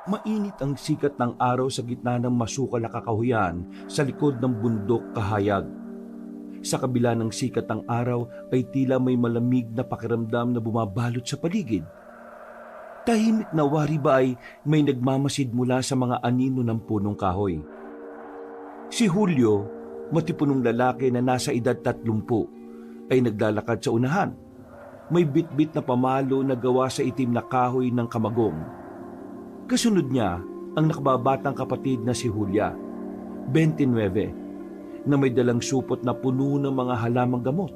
Mainit ang sikat ng araw sa gitna ng masukal na kakahuyan sa likod ng bundok kahayag. Sa kabila ng sikat ng araw ay tila may malamig na pakiramdam na bumabalot sa paligid. Tahimik na wari ba ay may nagmamasid mula sa mga anino ng punong kahoy. Si Julio, matipunong lalaki na nasa edad 30, ay naglalakad sa unahan. May bitbit na pamalo na gawa sa itim na kahoy ng kamagong. Kasunod niya ang nakababatang kapatid na si Julia, 29, na may dalang supot na puno ng mga halamang gamot.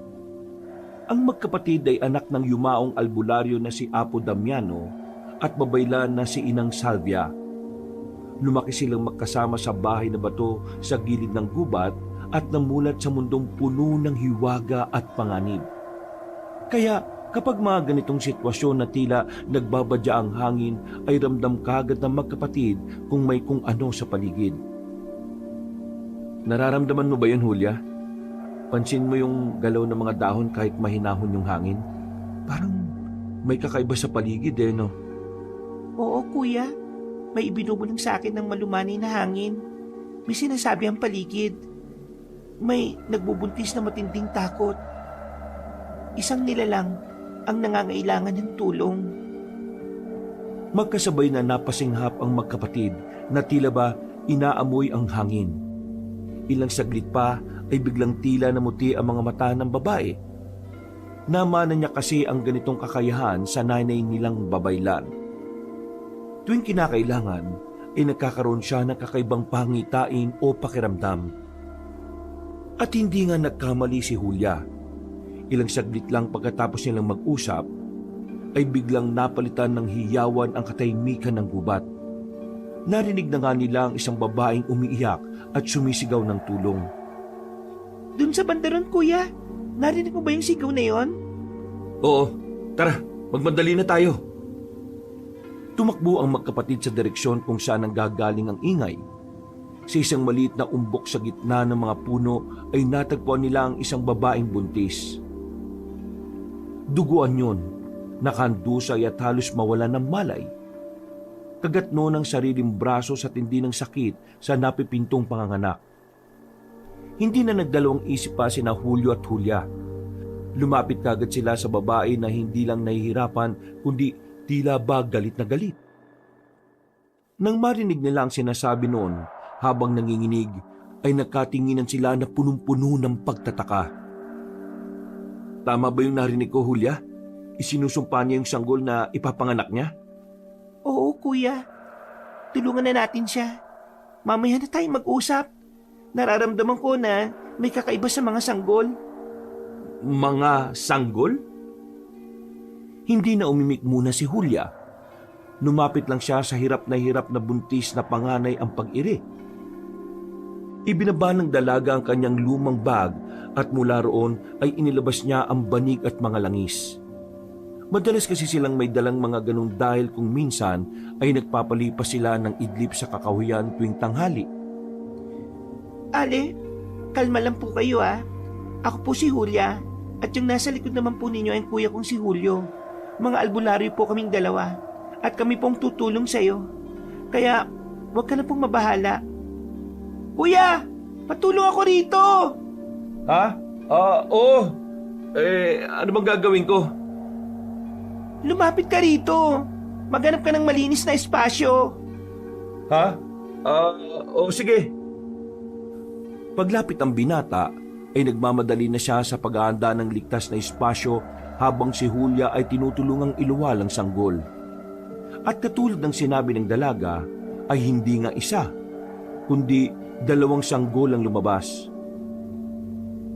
Ang magkapatid ay anak ng yumaong albularyo na si Apo Damiano at babaylan na si Inang Salvia. Lumaki silang magkasama sa bahay na bato sa gilid ng gubat at namulat sa mundong puno ng hiwaga at panganib. Kaya kapag mga ganitong sitwasyon na tila nagbabadya ang hangin ay ramdam kagad ng magkapatid kung may kung ano sa paligid. Nararamdaman mo ba yun, Julia? Pansin mo yung galaw ng mga dahon kahit mahinahon yung hangin? Parang may kakaiba sa paligid no? Oo, kuya. May ibinubulong sa akin ng malumanay na hangin. May sinasabi ang paligid. May nagbubuntis na matinding takot. Isang nilalang ang nangangailangan ng tulong. Magkasabay na napasinghap ang magkapatid na tila ba inaamoy ang hangin. Ilang saglit pa ay biglang tila namuti ang mga mata ng babae. Namana niya kasi ang ganitong kakayahan sa nanay nilang babaylan. Tuwing kinakailangan ay nagkakaroon siya ng kakaibang pangitain o pakiramdam. At hindi nga nagkamali si Julia. Ilang saglit lang pagkatapos nilang mag-usap, ay biglang napalitan ng hiyawan ang katahimikan ng gubat. Narinig na nga nila ang isang babaeng umiiyak at sumisigaw ng tulong. Dun sa bandaron, kuya. Narinig mo ba yung sigaw na yon? Oo, tara, magmadali na tayo. Tumakbo ang magkapatid sa direksyon kung saan nanggagaling ang ingay. Sa isang maliit na umbok sa gitna ng mga puno ay natagpuan nila ang isang babaeng buntis. Duguan yun, nakandusay at halos mawala ng malay. Kagatno ng sariling braso sa tindi ng sakit sa napipintong panganganak. Hindi na nagdalawang isip pa sina Julio at Julia. Lumapit kagad sila sa babae na hindi lang nahihirapan kundi tila ba galit na galit. Nang marinig nila ang sinasabi noon habang nanginginig ay nagkatinginan sila na punong-puno ng pagtataka. Tama ba yung narinig ko, Julia? Isinusumpa niya yung sanggol na ipapanganak niya? Oo, kuya. Tulungan na natin siya. Mamaya na tayo mag-usap. Nararamdaman ko na may kakaiba sa mga sanggol. Mga sanggol? Hindi na umimik muna si Julia. Lumapit lang siya sa hirap na buntis na panganay ang pag-iri. Ibinaba ng dalaga ang kanyang lumang bag at mula roon ay inilabas niya ang banig at mga langis. Madalas kasi silang may dalang mga ganun dahil kung minsan ay nagpapalipas sila ng idlip sa kakahuyan tuwing tanghali. Ale, kalma lang po kayo Ako po si Julia at yung nasa likod naman po ninyo ay kuya kong si Julio. Mga albularyo po kaming dalawa at kami pong tutulong sa iyo. Kaya huwag ka na pong mabahala. Kuya, patulong ako rito! Ha? Oo. Ano bang gagawin ko? Lumapit ka rito. Maghanap ka ng malinis na espasyo. Ha? Sige. Paglapit ang binata, ay nagmamadali na siya sa paghahanda ng ligtas na espasyo habang si Julia ay tinutulungang iluwal ang sanggol. At katulad ng sinabi ng dalaga, ay hindi nga isa, kundi 2 sanggol ang lumabas.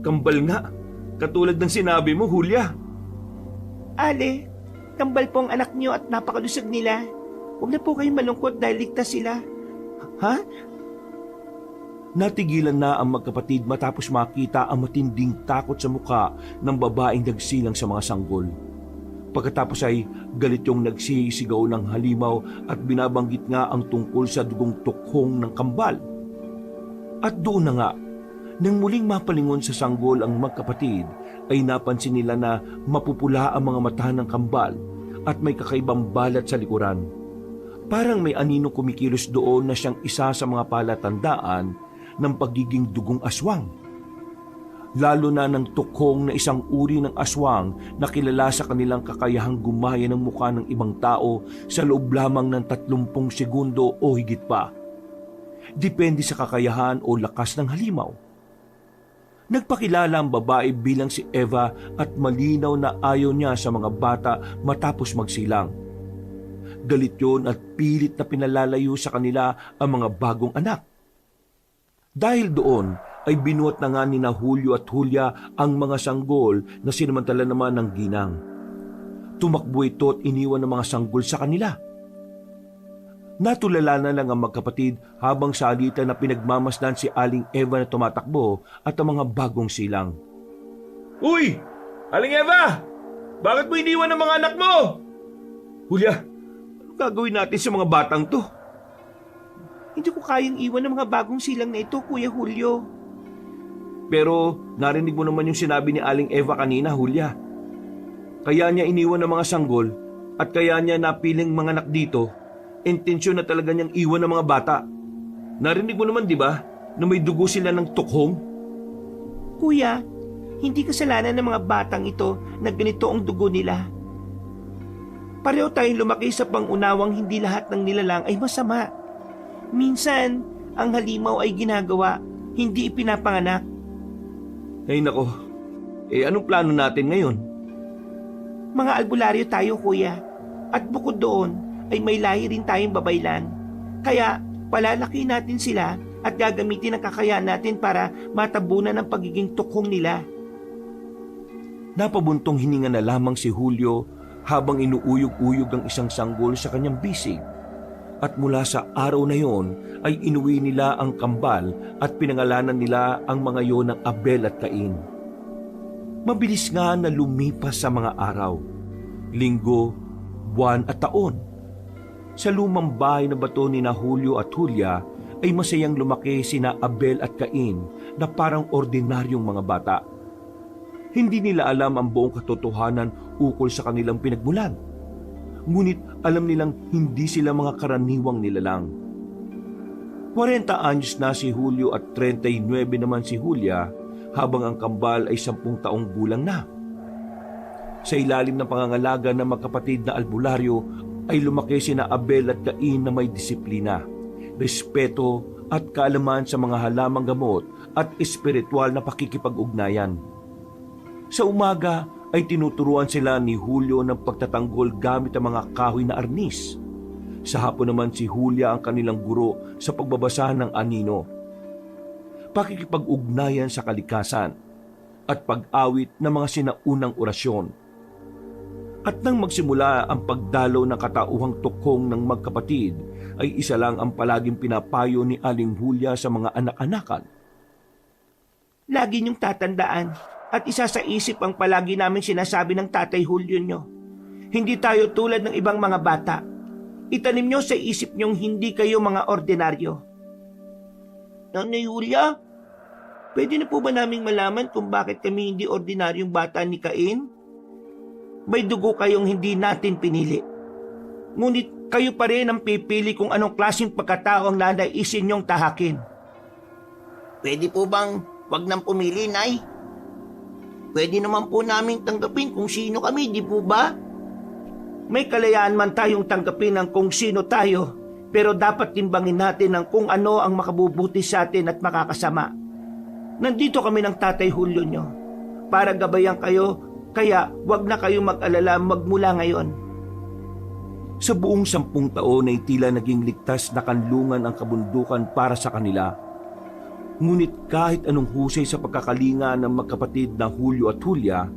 Kambal nga, katulad ng sinabi mo, Julia. Ale, kambal po ang anak niyo at napakalusog nila. Huwag na po kayong malungkot dahil ligtas sila. Ha? Natigilan na ang magkapatid matapos makita ang matinding takot sa muka ng babaeng nagsilang sa mga sanggol. Pagkatapos ay galit yung nagsisigaw ng halimaw at binabanggit nga ang tungkol sa dugong tukhong ng kambal. At doon na nga, nang muling mapalingon sa sanggol ang magkapatid, ay napansin nila na mapupula ang mga mata ng kambal at may kakaibang balat sa likuran. Parang may aninong kumikilos doon na siyang isa sa mga palatandaan ng pagiging dugong aswang. Lalo na ng tukhong na isang uri ng aswang na kilala sa kanilang kakayahang gumaya ng mukha ng ibang tao sa loob lamang ng 30 segundo o higit pa. Depende sa kakayahan o lakas ng halimaw. Nagpakilala ang babae bilang si Eva at malinaw na ayaw niya sa mga bata matapos magsilang. Galit yun at pilit na pinalalayo sa kanila ang mga bagong anak. Dahil doon ay binuhat na nga ni na Julio at Julia ang mga sanggol na sinamantala naman ng ginang. Tumakbo ito at iniwan ng mga sanggol sa kanila. Natulala na lang ang magkapatid habang salitan na pinagmamasdan si Aling Eva na tumatakbo at ang mga bagong silang. "Uy! Aling Eva! Bakit mo iniwan ang mga anak mo?" "Julia, ano gagawin natin sa mga batang to?" Hindi ko kayang iwan ng mga bagong silang na ito, Kuya Julio. Pero narinig mo naman yung sinabi ni Aling Eva kanina, Julia. Kaya niya iniwan ng mga sanggol at kaya niya napiling mga anak dito. Intensyon na talaga niyang iwan ng mga bata. Narinig mo naman, di ba, na may dugo sila ng tukhong? Kuya, hindi kasalanan ng mga batang ito na ganito ang dugo nila. Pareho tayong lumaki sa pangunawang hindi lahat ng nilalang ay masama. Minsan, ang halimaw ay ginagawa, hindi ipinapanganak. Ay nako, anong plano natin ngayon? Mga albularyo tayo, kuya. At bukod doon, ay may lahi rin tayong babaylan. Kaya, palalaki natin sila at gagamitin ang kakayahan natin para matabunan ang pagiging tukhong nila. Napabuntong hininga na lamang si Julio habang inuuyog-uyog ang isang sanggol sa kanyang bisig. At mula sa araw na yon ay inuwi nila ang kambal at pinangalanan nila ang mga yon ng Abel at Cain. Mabilis nga na lumipas sa mga araw, linggo, buwan at taon. Sa lumang bahay na bato ni na Julio at Julia ay masayang lumaki sina Abel at Cain na parang ordinaryong mga bata. Hindi nila alam ang buong katotohanan ukol sa kanilang pinagmulan. Ngunit alam nilang hindi sila mga karaniwang nilalang. 40 anyos na si Julio at 39 naman si Julia habang ang kambal ay 10 taong gulang na. Sa ilalim ng pangangalaga ng magkapatid na albularyo ay lumaki sina Abel at Cain na may disiplina, respeto at kaalaman sa mga halamang gamot at espiritual na pakikipag-ugnayan. Sa umaga ay tinuturuan sila ni Julio ng pagtatanggol gamit ang mga kahoy na arnis. Sa hapon naman si Julia ang kanilang guro sa pagbabasa ng anino, pakikipag-ugnayan sa kalikasan at pag-awit ng mga sinaunang orasyon. At nang magsimula ang pagdalaw ng katauhang tukhong ng magkapatid, ay isa lang ang palaging pinapayo ni Aling Julia sa mga anak-anakan. Lagi niyong tatandaan at isa sa isip ang palagi namin sinasabi ng Tatay Julio niyo. Hindi tayo tulad ng ibang mga bata. Itanim niyo sa isip niyong hindi kayo mga ordinaryo. Nanay Julia, pwede na po ba naming malaman kung bakit kami hindi ordinaryong bata ni Cain? May dugo kayong hindi natin pinili. Ngunit kayo pa rin ang pipili kung anong klaseng pagkatao ang nanaisin niyong tahakin. Pwede po bang wag nang pumili, Nay? Pwede naman po naming tanggapin kung sino kami, di po ba? May kalayaan man tayong tanggapin ang kung sino tayo, pero dapat timbangin natin ang kung ano ang makabubuti sa atin at makakasama. Nandito kami ng Tatay Julio nyo para gabayan kayo. Kaya wag na kayong mag-alala magmula ngayon. Sa buong 10 taon ay tila naging ligtas na kanlungan ang kabundukan para sa kanila. Ngunit kahit anong husay sa pagkakalinga ng magkapatid na Julio at Julia,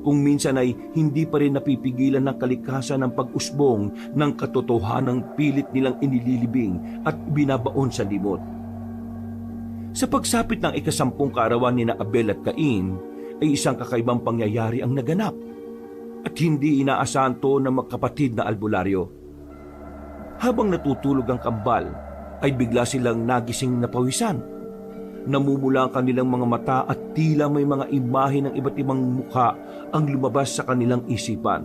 kung minsan ay hindi pa rin napipigilan ng kalikasan ng pag-usbong ng katotohanang pilit nilang inililibing at binabaon sa limot. Sa pagsapit ng ika-10 kaarawan ni na Abel at Cain, ay isang kakaibang pangyayari ang naganap at hindi inaasahan to ng magkapatid na albularyo. Habang natutulog ang kambal, ay bigla silang nagising na pawisan. Namumula ang kanilang mga mata at tila may mga imahe ng iba't ibang mukha ang lumabas sa kanilang isipan.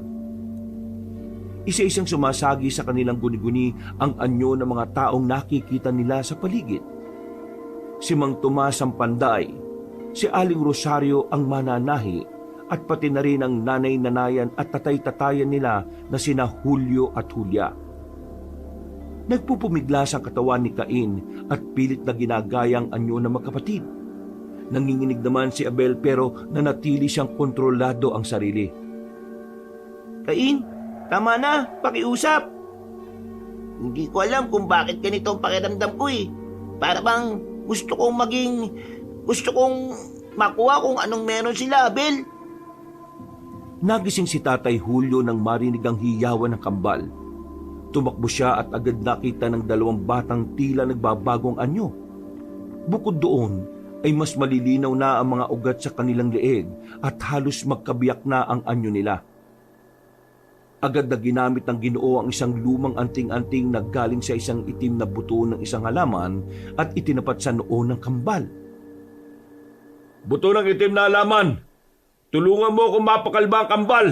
Isa-isang sumasagi sa kanilang guni-guni ang anyo ng mga taong nakikita nila sa paligid. Si Mang Tomas ang panday, si Aling Rosario ang mananahi, at pati na rin ang nanay-nanayan at tatay-tatayan nila na sina Julio at Julia. Nagpupumiglas ang katawan ni Cain at pilit na ginagayang anyo ng magkapatid. Nanginginig naman si Abel pero nanatili siyang kontrolado ang sarili. Cain, tama na, pakiusap. Hindi ko alam kung bakit ganito ang pakiramdam ko eh. Para bang gusto kong makuha kung anong meron sila, Abel. Nagising si Tatay Julio nang marinig ang hiyawan ng kambal. Tumakbo siya at agad nakita ng dalawang batang tila nagbabagong anyo. Bukod doon ay mas malilinaw na ang mga ugat sa kanilang leeg at halos magkabiyak na ang anyo nila. Agad na ginamit ng Ginoo ang isang lumang anting-anting na galing sa isang itim na buto ng isang halaman at itinapat sa noo ng kambal. "Buto ng itim na halaman! Tulungan mo kung mapakalma ang kambal!"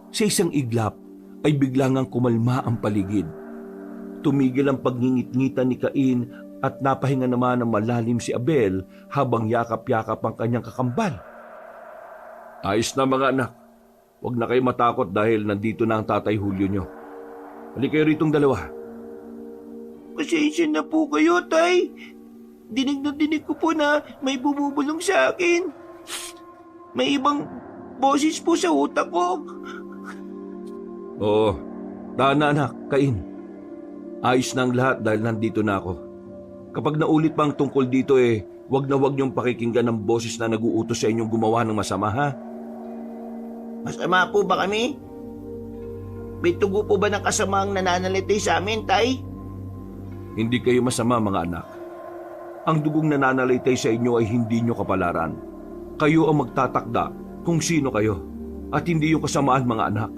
Sa isang iglap ay biglang ang kumalma ang paligid. Tumigil ang pagngingit-ngitan ni Cain at napahinga naman ng malalim si Abel habang yakap-yakap ang kanyang kakambal. "Ayos na mga anak. Huwag na kayo matakot dahil nandito na ang Tatay Julio nyo. Halika kayo ritong dalawa." Pasensya na po kayo, Tay. Dinig na dinig ko po na may bumubulong sa akin. May ibang boses po sa utak ko. "Oo, tahan na anak, Cain. Ayos na ang lahat dahil nandito na ako. Kapag naulit pa ang tungkol dito wag na wag niyong pakikinggan ng boses na nag-uutos sa inyong gumawa ng masama, ha?" Masama po ba kami? May tugo po ba ng kasamaang nananalitay sa amin, Tay? Hindi kayo masama mga anak. Ang dugong nananalitay sa inyo ay hindi nyo kapalaran. Kayo ang magtatakda kung sino kayo at hindi yung kasamaan mga anak.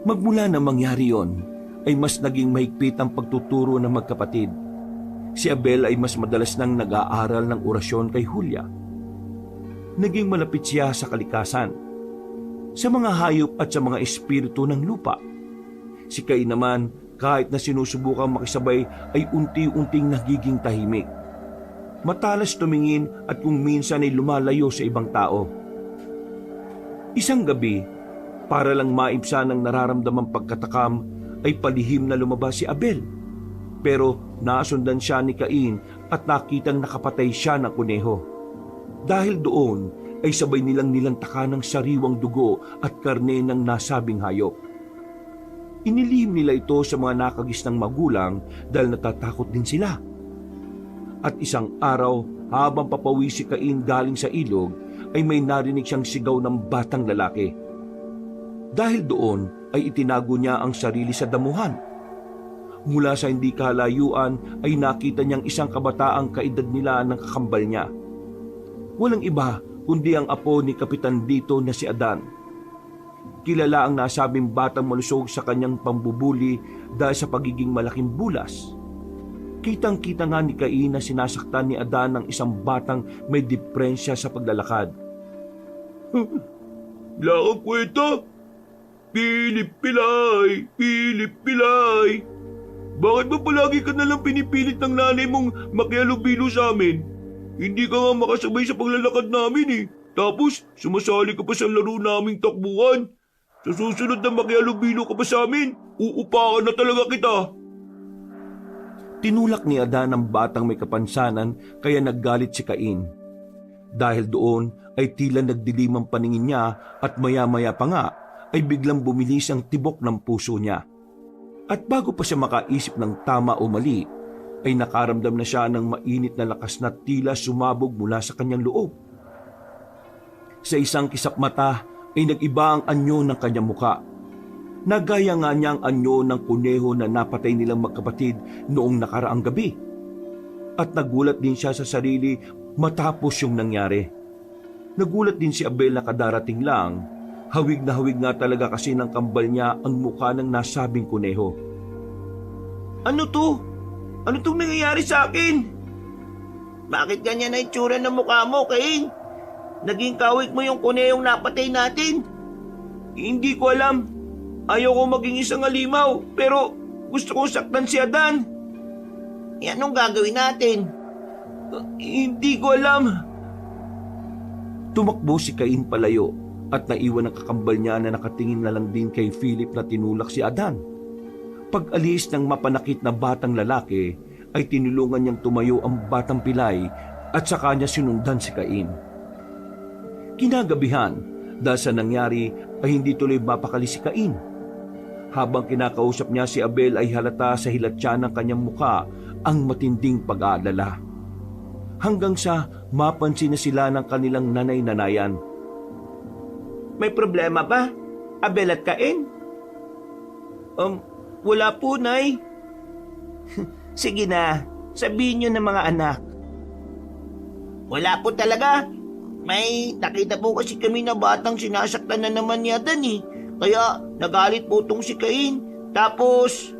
Magmula na mangyari yon, ay mas naging mahigpit ang pagtuturo ng magkapatid. Si Abel ay mas madalas nang nag-aaral ng orasyon kay Julia. Naging malapit siya sa kalikasan, sa mga hayop at sa mga espiritu ng lupa. Si Cain naman, kahit na sinusubukang makisabay, ay unti-unting nagiging tahimik. Matalas tumingin at kung minsan ay lumalayo sa ibang tao. Isang gabi, para lang maibsan ang nararamdamang pagkatakam, ay palihim na lumabas si Abel. Pero nasundan siya ni Cain at nakitang nakapatay siya ng kuneho. Dahil doon ay sabay nilang nilantakan ng sariwang dugo at karne ng nasabing hayop. Inilihim nila ito sa mga nakagisnang magulang dahil natatakot din sila. At isang araw, habang papawi si Cain galing sa ilog, ay may narinig siyang sigaw ng batang lalaki. Dahil doon ay itinago niya ang sarili sa damuhan. Mula sa hindi kalayuan ay nakita niyang isang kabataang kaedad nila ng kakambal niya. Walang iba kundi ang apo ni Kapitan Dito na si Adan. Kilala ang nasabing batang malusog sa kanyang pambubuli dahil sa pagiging malaking bulas. Kitang-kita nga ni Cain na sinasaktan ni Adan ng isang batang may deprensya sa paglalakad. Wala kang kwenta. Pilip Pilay, Pilip Pilay. Bakit ba palagi ka nalang pinipilit ng nanay mong makialubilo sa amin? Hindi ka nga makasabay sa paglalakad namin eh. Tapos, sumasali ka pa sa laro naming takbuhan. Sa susunod na makialubilo ka pa sa amin, uupakan na talaga kita. Tinulak ni Adan ang batang may kapansanan kaya naggalit si Cain. Dahil doon ay tila nagdilim ang paningin niya at maya-maya pa nga ay biglang bumilis ang tibok ng puso niya. At bago pa siya makaisip ng tama o mali, ay nakaramdam na siya ng mainit na lakas na tila sumabog mula sa kanyang loob. Sa isang kisap mata ay nag-iba ang anyo ng kanyang muka. Nagaya nga niya ang anyo ng kuneho na napatay nilang magkapatid noong nakaraang gabi. At nagulat din siya sa sarili matapos yung nangyari. Nagulat din si Abel na kadarating lang. Hawig na hawig nga talaga kasi ng kambal niya ang mukha ng nasabing kuneho. Ano to? Ano tong nangyayari sa akin? Bakit ganyan na itsura ng mukha mo, Cain? Naging kawig mo yung kunehong napatay natin? Hindi ko alam. Ayaw ko maging isang halimaw, pero gusto kong saktan si Adan. Anong gagawin natin? Hindi ko alam. Tumakbo si Cain palayo at naiwan ang kakambal niya na nakatingin na lang din kay Philip na tinulak si Adan. Pag-alis ng mapanakit na batang lalaki, ay tinulungan niyang tumayo ang batang pilay at saka niya sinundan si Cain. Kinagabihan, dahil sa nangyari ay hindi tuloy mapakali si Cain. Habang kinakausap niya si Abel ay halata sa hilatya ng kanyang muka ang matinding pag-aalala. Hanggang sa mapansin na sila ng kanilang nanay-nanayan. May problema ba, Abel at Cain? Wala po, Nay. Sige na, sabihin niyo ng mga anak. Wala po talaga. May nakita po kasi kami na batang sinasaktan na naman ni Adan eh. Kaya nagalit po tong si Cain. Tapos,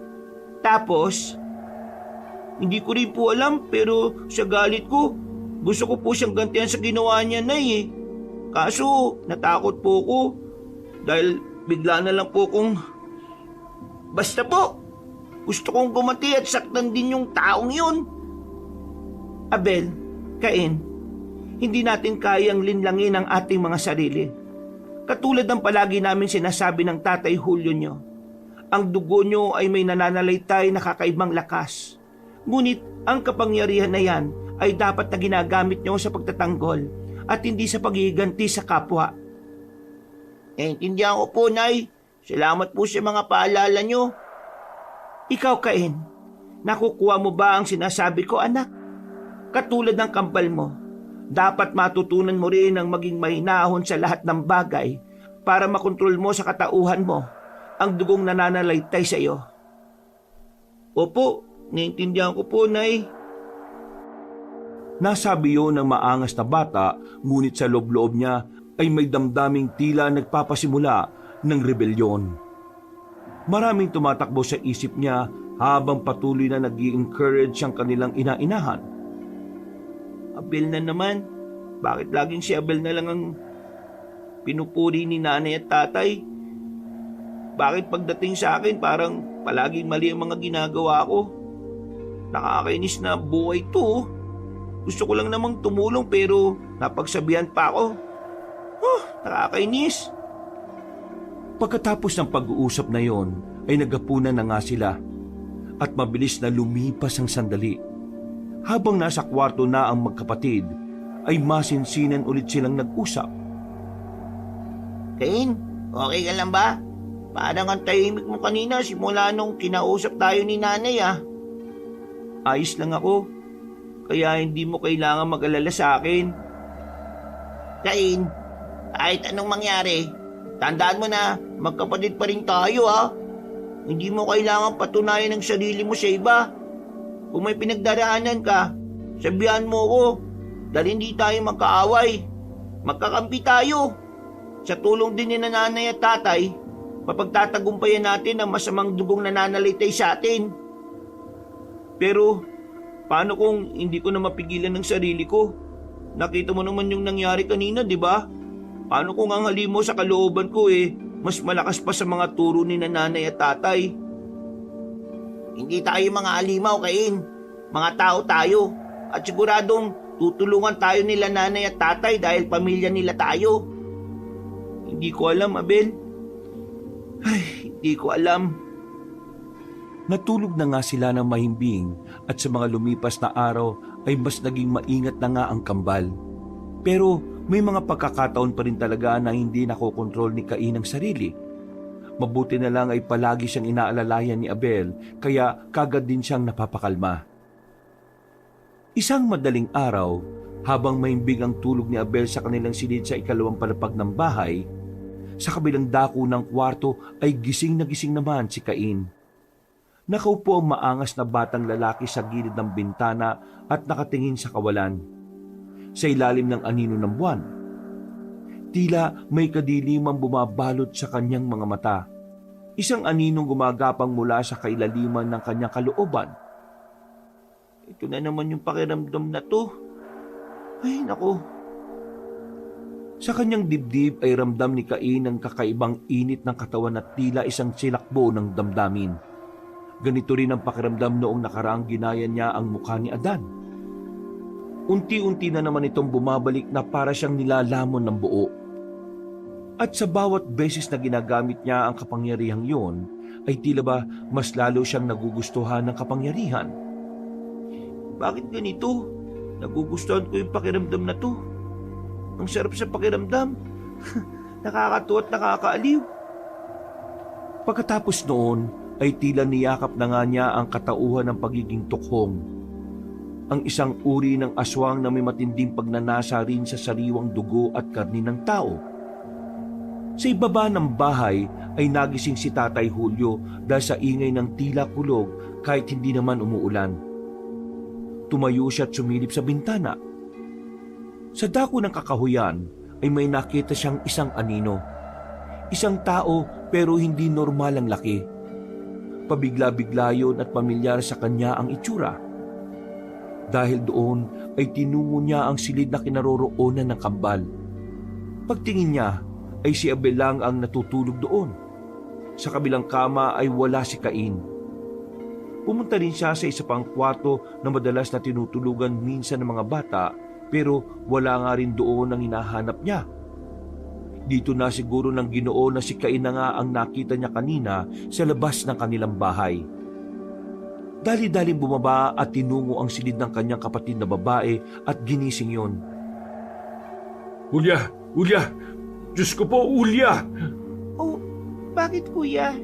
hindi ko rin po alam pero sa galit ko, gusto ko po siyang gantihan sa ginawa niya, Nay eh. Kaso natakot po ko dahil bigla na lang po kong... Basta po, gusto kong gumati at saktan din yung taong yun. Abel, Cain, hindi natin kayang linlangin ang ating mga sarili. Katulad ng palagi namin sinasabi ng Tatay Julio nyo, ang dugo nyo ay may nananalaytay na kakaibang lakas. Ngunit ang kapangyarihan na yan ay dapat na ginagamit nyo sa pagtatanggol at hindi sa pagiganti sa kapwa. Intindihan ko po, Nay. Salamat po sa mga paalala nyo. Ikaw, Cain, nakukuha mo ba ang sinasabi ko, anak? Katulad ng kampal mo, dapat matutunan mo rin ang maging mahinahon sa lahat ng bagay para makontrol mo sa katauhan mo ang dugong nananalaytay sa iyo. Opo, naiintindihan ko po, Nay. Nasabi yun ng maangas na bata, ngunit sa loob-loob niya ay may damdaming tila nagpapasimula ng rebelyon. Maraming tumatakbo sa isip niya habang patuloy na nag-i-encourage ang kanilang ina-inahan. Abel na naman. Bakit laging si Abel na lang ang pinupuri ni nanay at tatay? Bakit pagdating sa akin parang palaging mali ang mga ginagawa ko? Nakakainis na buhay to. Gusto ko lang namang tumulong pero napagsabihan pa ako. Nakakainis. Pagkatapos ng pag-uusap na yon, ay naghapunan na nga sila at mabilis na lumipas ang sandali. Habang nasa kwarto na ang magkapatid, ay masinsinan ulit silang nag-usap. Cain, okay ka lang ba? Parang ang tahimik mo kanina simula nung kinausap tayo ni nanay ah. Ayos lang ako, kaya hindi mo kailangan mag-alala sa akin. Cain, kahit anong mangyari, tandaan mo na magkapatid pa rin tayo ha. Hindi mo kailangan patunayan ang sarili mo sa iba. Kung may pinagdaraanan ka, sabihan mo ko dahil hindi tayo magkaaway. Magkakampi tayo. Sa tulong din ni nanay at tatay, mapagtatagumpayan natin ang masamang dugong nananalitay sa atin. Pero, paano kung hindi ko na mapigilan ng sarili ko? Nakita mo naman yung nangyari kanina, di ba? Paano kung ang halimaw sa kalooban ko mas malakas pa sa mga turo ni nanay at tatay? Hindi tayo mga halimaw, Cain. Mga tao tayo. At siguradong tutulungan tayo nila nanay at tatay dahil pamilya nila tayo. Hindi ko alam, Abel. Hindi ko alam. Natulog na nga sila ng mahimbing at sa mga lumipas na araw ay mas naging maingat na nga ang kambal. Pero may mga pagkakataon pa rin talaga na hindi nakokontrol ni Cain ang sarili. Mabuti na lang ay palagi siyang inaalalayan ni Abel kaya kagad din siyang napapakalma. Isang madaling araw, habang mahimbing ang tulog ni Abel sa kanilang silid sa ikalawang palapag ng bahay, sa kabilang dako ng kwarto ay gising na gising naman si Cain. Nakaupo ang maangas na batang lalaki sa gilid ng bintana at nakatingin sa kawalan. Sa ilalim ng anino ng buwan, tila may kadilimang bumabalot sa kanyang mga mata. Isang aninong gumagapang mula sa kailaliman ng kanyang kalooban. Ito na naman yung pakiramdam na to. Ay, naku. Sa kanyang dibdib ay ramdam ni Cain ang kakaibang init ng katawan at tila isang silakbo ng damdamin. Ganito rin ang pakiramdam noong nakaraang ginaya niya ang mukha ni Adan. Unti-unti na naman itong bumabalik na para siyang nilalamon ng buo. At sa bawat beses na ginagamit niya ang kapangyarihang yon, ay tila ba mas lalo siyang nagugustuhan ng kapangyarihan. Bakit ganito? Nagugustuhan ko yung pakiramdam na to. Ang sarap sa pakiramdam. Nakakatuwa at nakakaaliw. Pagkatapos noon, ay tila niyakap na nga niya ang katauhan ng pagiging tukhong. Ang isang uri ng aswang na may matinding pagnanasa rin sa sariwang dugo at karni ng tao. Sa ibaba ng bahay ay nagising si Tatay Julio dahil sa ingay ng tila kulog kahit hindi naman umuulan. Tumayo siya at sumilip sa bintana. Sa dako ng kakahuyan ay may nakita siyang isang anino. Isang tao pero hindi normal ang laki. Pabigla-bigla yun at pamilyar sa kanya ang itsura. Dahil doon ay tinungo niya ang silid na kinaroroonan ng kambal. Pagtingin niya ay si Abel lang ang natutulog doon. Sa kabilang kama ay wala si Cain. Pumunta rin siya sa isa pang kwarto na madalas na tinutulugan minsan ng mga bata pero wala nga rin doon ang hinahanap niya. Dito na siguro ng Ginoo na si Cain na nga ang nakita niya kanina sa labas ng kanilang bahay. Dali-daling bumaba at tinungo ang silid ng kanyang kapatid na babae at ginising yon. Hulya! Hulya! Diyos ko po, Hulya! Oh, bakit kuya?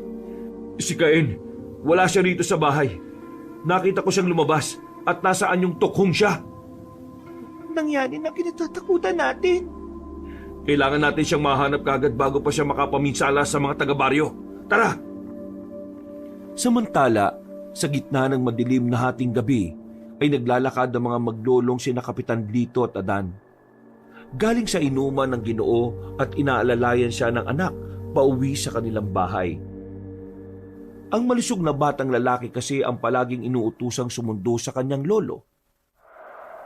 Si Cain, wala siya rito sa bahay. Nakita ko siyang lumabas at nasaan yung tukhong siya. Nangyari na kinatatakutan natin. Kailangan natin siyang mahanap kagad bago pa siya makapaminsala sa mga taga-baryo. Tara! Samantala, sa gitna ng madilim na hating gabi, ay naglalakad ang mga maglolong sina Kapitan Lito at Adan. Galing sa inuman ng Ginoo at inaalalayan siya ng anak pauwi sa kanilang bahay. Ang malusog na batang lalaki kasi ang palaging inuutusang sumundo sa kanyang lolo.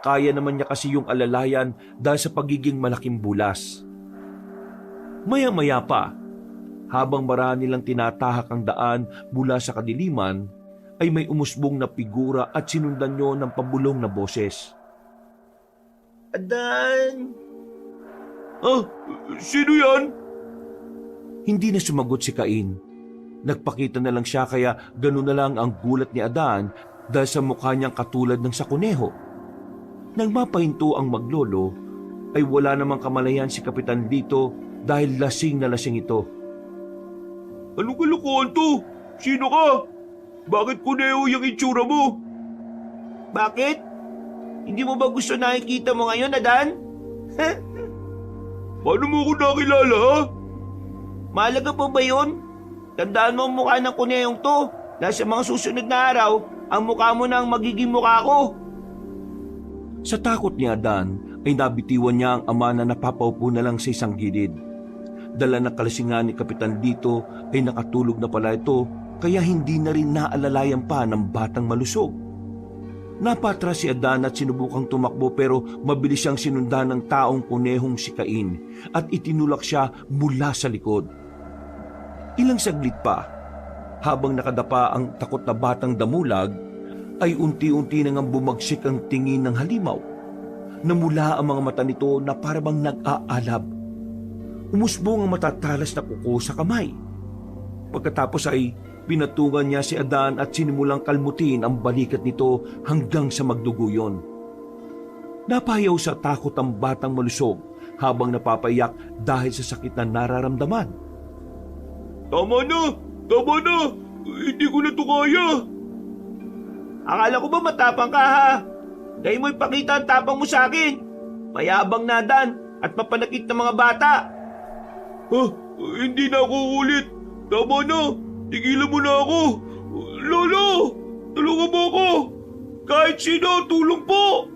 Kaya naman niya kasi yung alalayan dahil sa pagiging malaking bulas. Maya-maya pa, habang marami nilang tinatahak ang daan mula sa kadiliman, ay may umusbong na figura at sinundan niyo ng pabulong na boses. Adan! Ah, sino yan? Hindi na sumagot si Cain. Nagpakita na lang siya kaya ganun na lang ang gulat ni Adan dahil sa mukha niyang katulad ng sa kuneho. Nang mapahinto ang maglolo, ay wala namang kamalayan si Kapitan Lito dahil lasing na lasing ito. Anong kalokohan to? Sino ka? Bakit kuneho yung itsura mo? Bakit? Hindi mo ba gusto nakikita mo ngayon, Adan? Paano mo ako nakilala, ha? Mahalaga po ba yun? Tandaan mo ang mukha ng kuneyong to. Dahil sa mga susunod na araw, ang mukha mo na ang magiging mukha ko. Sa takot ni Adan ay nabitiwan niya ang ama na napapaupo na lang sa isang gilid. Dala ng kalasingan ni Kapitan Lito ay nakatulog na pala ito kaya hindi na rin naalalayan pa ng batang malusog. Napatras si Adan at sinubukang tumakbo pero mabilis siyang sinundan ng taong kunehong si Cain at itinulak siya mula sa likod. Ilang saglit pa, habang nakadapa ang takot na batang damulag, ay unti-unti nang bumagsik ang tingin ng halimaw. Namula ang mga mata nito na parabang nag-aalab. Umusbong ang matatalas na kuko sa kamay. Pagkatapos ay pinatungan niya si Adan at sinimulang kalmutin ang balikat nito hanggang sa magdugo yun. Napayaw sa takot ang batang malusog habang napapayak dahil sa sakit na nararamdaman. Tama na! Tama na! Hindi ko na to kaya! Akala ko ba matapang ka, ha? Dahil mo ipakita ang tapang mo sa akin. Mayabang na, Adan, at mapanakit ng mga bata. Hindi na ako ulit. Tama na. Tigilan mo na ako. Lolo, tulungan mo ako. Kahit sino, tulong po.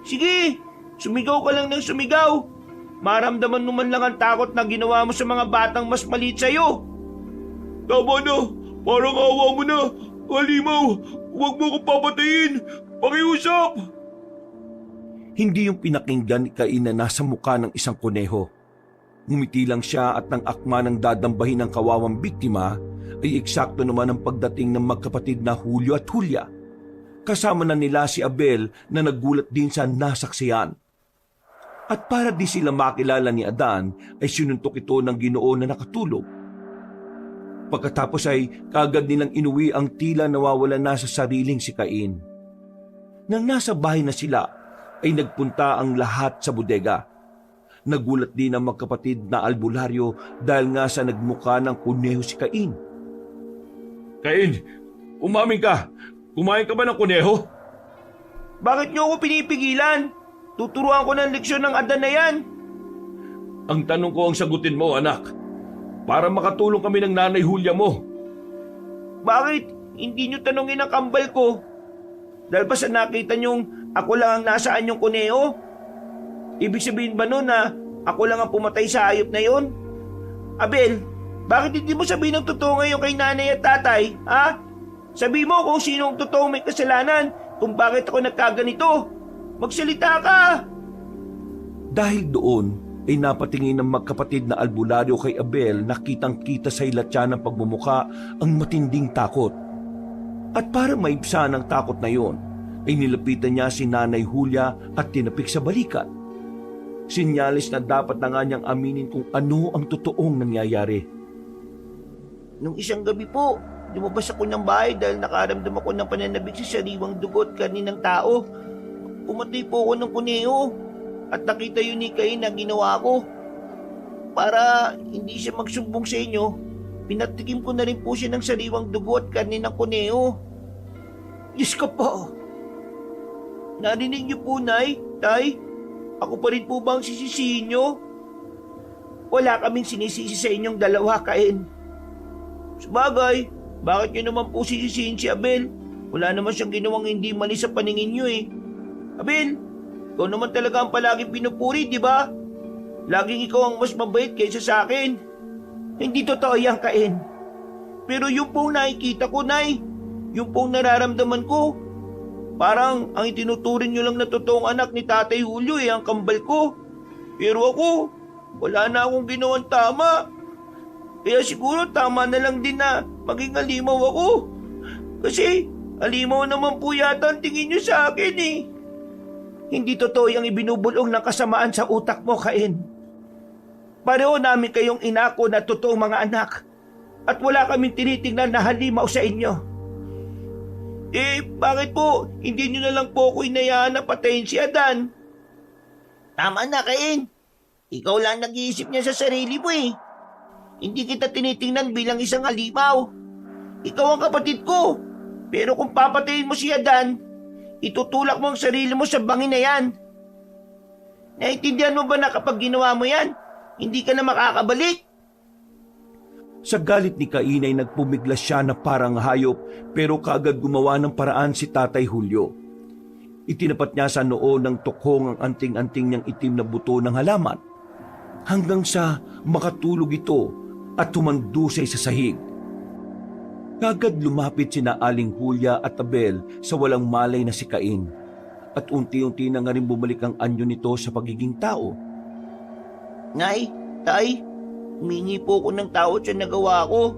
Sige, sumigaw ka lang ng sumigaw. Maramdaman naman lang ang takot na ginawa mo sa mga batang mas maliit sa'yo. Tama na. Parang awa mo na. Halimaw, huwag mo akong papatayin. Pakiusap. Hindi yung pinakinggan ni Cain na nasa mukha ng isang kuneho. Ngumiti lang siya at nang akma ng dadambahin ng kawawang biktima ay eksakto naman ang pagdating ng magkapatid na Julio at Julia. Kasama na nila si Abel na nagulat din sa nasaksiyan. At para di sila makilala ni Adan ay sinuntok ito ng Ginoo na nakatulog. Pagkatapos ay kagad nilang inuwi ang tila nawawala na sa sariling si Cain. Nang nasa bahay na sila ay nagpunta ang lahat sa bodega. Nagulat din ang magkapatid na albularyo dahil nga sa nagmukha ng kuneho si Cain. Cain, umamin ka. Kumain ka ba ng kuneho? Bakit niyo ako pinipigilan? Tuturuan ko ng leksyon ng Adan na yan. Ang tanong ko ang sagutin mo, anak. Para makatulong kami ng nanay Julia mo. Bakit hindi niyo tanungin ang kambal ko? Dahil ba sa nakita niyong ako lang ang nasaan yung kuneho? Ibig sabihin ba nun na ako lang ang pumatay sa hayop na yon? Abel, bakit hindi mo sabihin ang totoo ngayon kay nanay at tatay, ha? Sabi mo kung sino ang totoong may kasalanan, kung bakit ako nagkaganito. Magsalita ka! Dahil doon ay napatingin ng magkapatid na albularyo kay Abel na kitang-kita sa ilatya ng pagmumuka ang matinding takot. At para maibsan ang takot na yon, ay nilapitan niya si Nanay Julia at tinapik sa balikat. Sinyalis na dapat na nga niyang aminin kung ano ang totoong nangyayari. Nung isang gabi po, lumabas ako ng bahay dahil nakaramdam ako ng pananabik sa sariwang dugo at karni ng tao. Pumatay po ako ng kuneho at nakita yun ni Cain na ginawa ko. Para hindi siya magsumbong sa inyo, pinatikim ko na rin po siya ng sariwang dugo at karni ng kuneho. Diyos ko po! Narinig niyo po, Nay, Tay? Ako pa rin po ba ang sisisihin niyo? Wala kaming sinisisi sa inyong dalawa, Cain. Sabagay, bakit niyo naman po sisisihin si Abel? Wala naman siyang ginawang hindi mali sa paningin niyo eh. Abel, ikaw naman talaga ang palaging pinupuri, di ba? Laging ikaw ang mas mabait kaysa sa akin. Hindi totoo yan, Cain. Pero yung pong nakikita ko, Nay, yung pong nararamdaman ko, parang ang itinuturing niyo lang na totoong anak ni Tatay Julio ang kambal ko. Pero ako, wala na akong ginawang tama. Kaya siguro tama na lang din na maging alimaw ako. Kasi alimaw naman po yata ang tingin niyo sa akin eh. Hindi totoo yung ibinubulong ng kasamaan sa utak mo, Cain. Pareho namin kayong inako na totoong mga anak at wala kaming tinitingnan na halimaw sa inyo. Eh, bakit po hindi niyo na lang po ako inayaan na patayin si Adan? Tama na, Cain. Ikaw lang nag-iisip niya sa sarili mo eh. Hindi kita tinitingnan bilang isang halimaw. Ikaw ang kapatid ko. Pero kung papatayin mo si Adan, itutulak mo ang sarili mo sa bangin na yan. Naintindihan mo ba na kapag ginawa mo yan, hindi ka na makakabalik? Sa galit ni Cain ay nagpumiglas siya na parang hayop pero kaagad gumawa ng paraan si Tatay Julio. Itinapat niya sa noo ng tukhong ang anting-anting niyang itim na buto ng halaman hanggang sa makatulog ito at tumandusay sa sahig. Kagad lumapit sina Aling Julia at Abel sa walang malay na si Cain at unti-unti na nga rin bumalik ang anyo nito sa pagiging tao. Nay, Tay, humingi po ako ng tawad sa nagawa ko.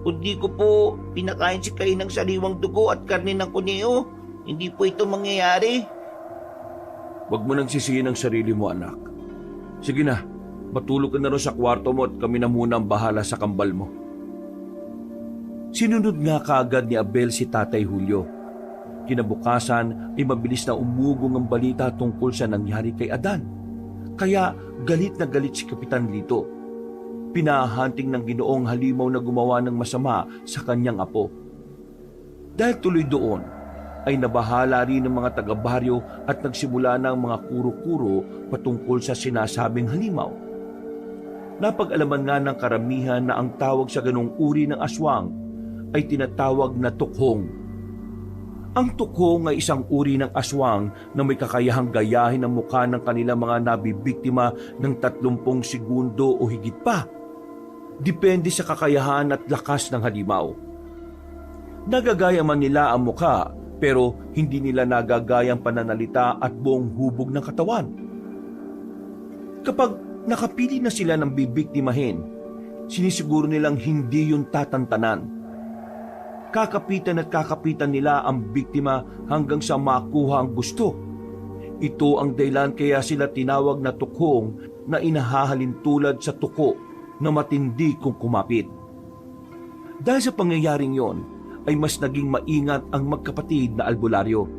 Kung di ko po pinakain si Cain ng sariwang dugo at karne ng kuneho, hindi po ito mangyayari. Huwag mo nang sisihin ang sarili mo, anak. Sige na, matulog ka na rin sa kwarto mo at kami na muna ang bahala sa kambal mo. Sinunod nga kaagad ni Abel si Tatay Julio. Kinabukasan ay mabilis na umugong ang balita tungkol sa nangyari kay Adan. Kaya galit na galit si Kapitan Lito. Pinahanting ng Ginoong halimaw na gumawa ng masama sa kanyang apo. Dahil tuloy doon, ay nabahala rin ng mga taga-baryo at nagsimula ng mga kuro-kuro patungkol sa sinasabing halimaw. Napag-alaman nga ng karamihan na ang tawag sa ganong uri ng aswang ay tinatawag na tukhong. Ang tukhong ay isang uri ng aswang na may kakayahang gayahin ang mukha ng kanilang mga nabibiktima ng 30 segundo o higit pa. Depende sa kakayahan at lakas ng halimaw. Nagagaya man nila ang mukha pero hindi nila nagagayang pananalita at buong hubog ng katawan. Kapag nakapili na sila ng bibiktimahin, sinisiguro nilang hindi yun tatantanan. Kakapitan at kakapitan nila ang biktima hanggang sa makuha ang gusto. Ito ang dahilan kaya sila tinawag na tukhong na inahahalin tulad sa tuko na matindi kung kumapit. Dahil sa pangyayaring yon, ay mas naging maingat ang magkapatid na albularyo,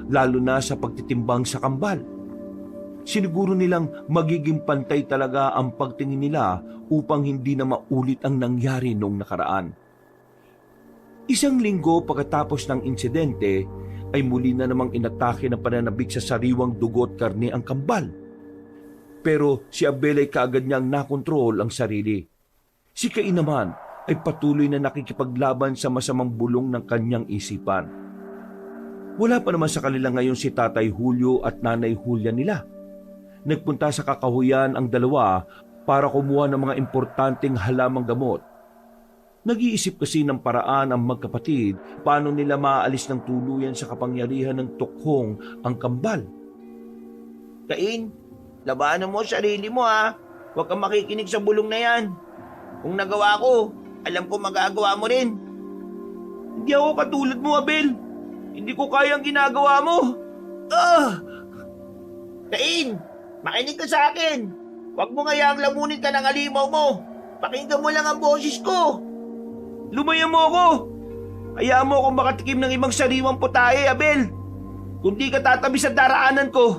lalo na sa pagtitimbang sa kambal. Siniguro nilang magiging pantay talaga ang pagtingin nila upang hindi na maulit ang nangyari noong nakaraan. Isang linggo pagkatapos ng insidente, ay muli na namang inatake ng pananabik sa sariwang dugot karne ang kambal. Pero si Abel ay kaagad niyang nakontrol ang sarili. Si Cain naman ay patuloy na nakikipaglaban sa masamang bulong ng kanyang isipan. Wala pa naman sa kanila ngayon si Tatay Julio at Nanay Julia nila. Nagpunta sa kakahuyan ang dalawa para kumuha ng mga importanteng halamang gamot. Nag-iisip kasi ng paraan ang magkapatid paano nila maaalis ng tuluyan sa kapangyarihan ng tukhong ang kambal. Cain, labanan mo sarili mo ha. Huwag kang makikinig sa bulong na yan. Kung nagawa ko, alam ko magagawa mo rin. Hindi ako katulad mo, Abel. Hindi ko kaya ang ginagawa mo. Cain, makinig ka sa akin. Huwag mo ngayang lamunin ka ng alimaw mo. Pakinggan mo lang ang boses ko. Lumayan mo ako. Hayaan mo akong makatikim ng ibang sariwang putahe, Abel. Kung di ka tatabi sa daraanan ko,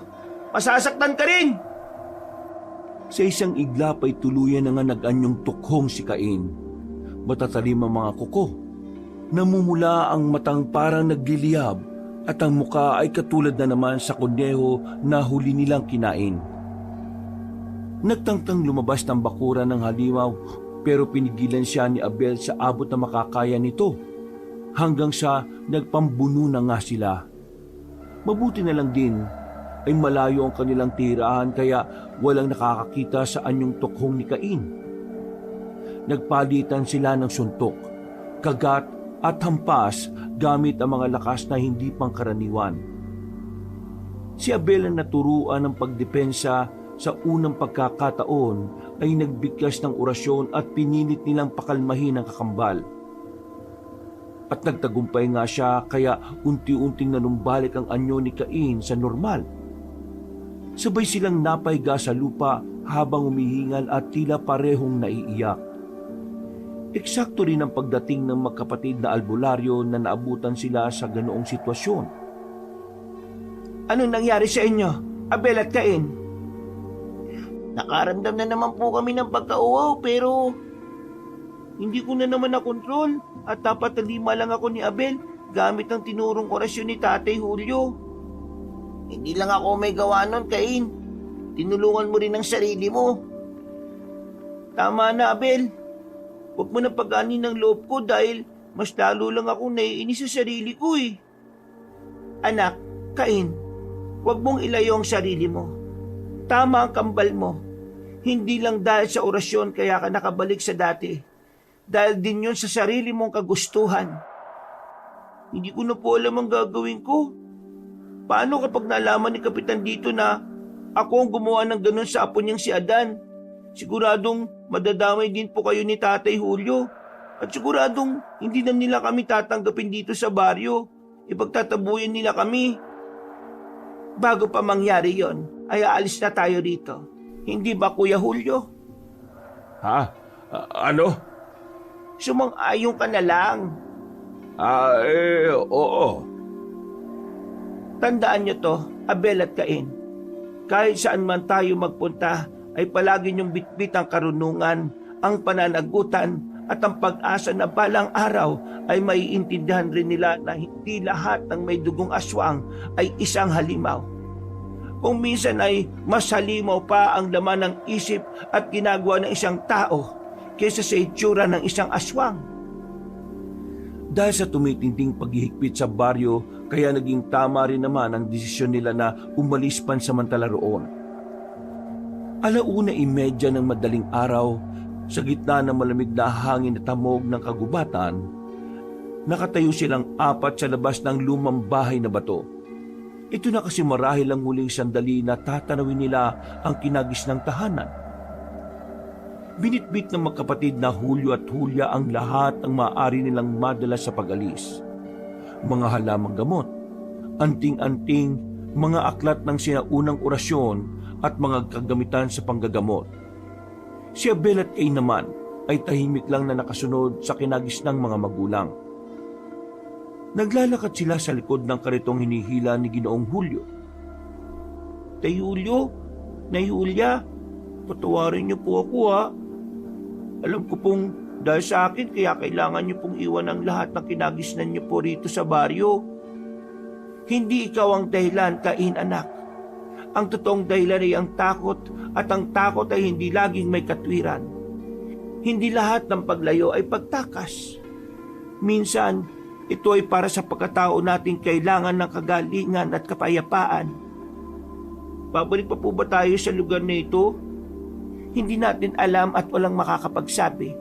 masasaktan ka rin. Sa isang iglap ay tuluyan na nga nag-anyong tukhong si Cain. Matatalim ang mga kuko. Namumula ang matang parang nagliliyab at ang muka ay katulad na naman sa kunyeho na huli nilang kinain. Nagtangtang lumabas ng bakuran ng halimaw pero pinigilan siya ni Abel sa abot na makakaya nito hanggang sa nagpambuno na nga sila. Mabuti na lang din ay malayo ang kanilang tirahan kaya walang nakakakita sa anyong tukhong ni Cain. Nagpalitan sila ng suntok, kagat at hampas gamit ang mga lakas na hindi pangkaraniwan. Si Abel ang naturuan ng pagdepensa sa unang pagkakataon ay nagbigkas ng orasyon at pinilit nilang pakalmahin ang kakambal. At nagtagumpay nga siya kaya unti-unting nanumbalik ang anyo ni Cain sa normal. Sabay silang napahiga sa lupa habang umihingal at tila parehong naiiyak. Eksakto rin ang pagdating ng magkapatid na albularyo na naabutan sila sa ganoong sitwasyon. Anong nangyari sa inyo, Abel at Cain? Nakaramdam na naman po kami ng pagkauhaw pero hindi ko na naman nakontrol at dapat talima lang ako ni Abel gamit ang tinurong orasyon ni Tatay Julio. Hindi lang ako may gawa nun, Cain. Tinulungan mo rin ang sarili mo. Tama na, Abel. Huwag mo na pag-anin ng loob ko dahil mas lalo lang ako naiinis sa sarili ko eh. Anak, Cain, huwag mong ilayo ang sarili mo. Tama ang kambal mo. Hindi lang dahil sa orasyon kaya ka nakabalik sa dati. Dahil din yun sa sarili mong kagustuhan. Hindi ko na po alam ang gagawin ko. Paano kapag nalaman ni Kapitan dito na ako ang gumawa ng ganun sa apo niyang si Adan? Siguradong madadamay din po kayo ni Tatay Julio. At siguradong hindi na nila kami tatanggapin dito sa baryo. Ipagtatabuyan nila kami. Bago pa mangyari yon, ay aalis na tayo rito. Hindi ba, Kuya Julio? Ha? Ano? Sumang-ayon ka na lang. Oo. Tandaan nyo to, Abel at Cain. Kahit saan man tayo magpunta, ay palagi nyong bitbit ang karunungan, ang pananagutan, at ang pag-asa na balang araw ay maiintindihan rin nila na hindi lahat ng may dugong aswang ay isang halimaw. Kung minsan ay mas halimaw pa ang laman ng isip at ginagawa ng isang tao kaysa sa itsura ng isang aswang. Dahil sa tumitinding paghihigpit sa baryo, kaya naging tama rin naman ang desisyon nila na umalis pansamantala roon. 1:30 ng madaling araw, sa gitna ng malamig na hangin at hamog ng kagubatan, Nakatayo silang apat sa labas ng lumang bahay na bato. Ito na kasi marahil ang huling sandali na tatanawin nila ang kinagis ng tahanan. Binitbit ng magkapatid na Julio at Julia ang lahat ng maaari nilang madala sa pag-alis. Mga halamang gamot, anting-anting, mga aklat ng sinaunang orasyon at mga kagamitan sa panggagamot. Si Abel at Kay naman ay tahimik lang na nakasunod sa kinagis ng mga magulang. Naglalakad sila sa likod ng karitong hinihila ni Ginoong Julio. Tay Julio, Nay Julia, patawarin niyo po ako ha. Alam ko pong dahil sa akin kaya kailangan niyo pong iwan ang lahat ng kinagisnan niyo po rito sa baryo. Hindi ikaw ang dahilan, Cain anak. Ang totoong dahilan ay ang takot at ang takot ay hindi laging may katwiran. Hindi lahat ng paglayo ay pagtakas. Minsan, ito ay para sa pagkatao nating kailangan ng kagalingan at kapayapaan. Babalik pa po ba tayo sa lugar na ito? Hindi natin alam at walang makakapagsabi.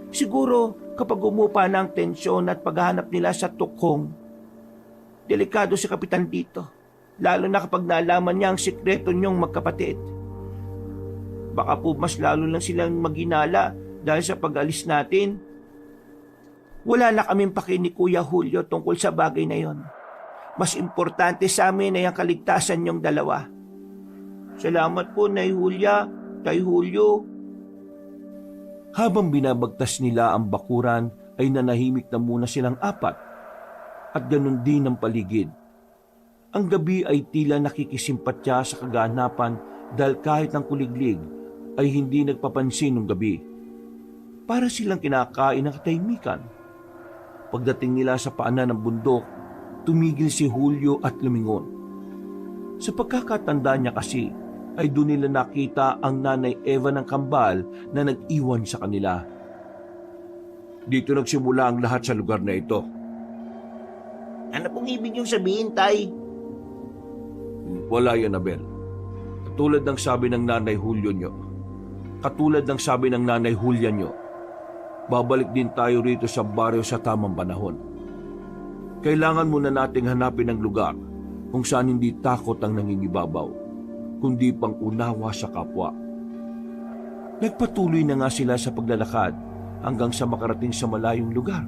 Siguro kapag umupa na ang tensyon at paghahanap nila sa tukhong. Delikado si Kapitan dito, lalo na kapag nalaman niya ang sikreto niyong magkapatid. Baka po mas lalo lang silang maginala dahil sa pag-alis natin. Wala na kaming paki ni Kuya Julio tungkol sa bagay na yon. Mas importante sa amin ay ang kaligtasan niyong dalawa. Salamat po, Nay Julia, Tay Julio. Habang binabagtas nila ang bakuran ay nanahimik na muna silang apat at ganun din ang paligid. Ang gabi ay tila nakikisimpatya sa kaganapan dahil kahit ang kuliglig ay hindi nagpapansin ng gabi. Para silang kinakain ng katahimikan. Pagdating nila sa paanan ng bundok, tumigil si Julio at lumingon. Sa pagkakatanda niya kasi, ay doon nila nakita ang Nanay Eva ng kambal na nag-iwan sa kanila. Dito nagsimula ang lahat sa lugar na ito. Ano pong ibig niyong sabihin, Tay? Wala yan, Abel. Katulad ng sabi ng Nanay Julio nyo. Katulad ng sabi ng Nanay Julia nyo. Babalik din tayo rito sa baryo sa tamang panahon. Kailangan muna nating hanapin ang lugar kung saan hindi takot ang nangingibabaw, kundi pang unawa sa kapwa. Nagpatuloy na nga sila sa paglalakad hanggang sa makarating sa malayong lugar.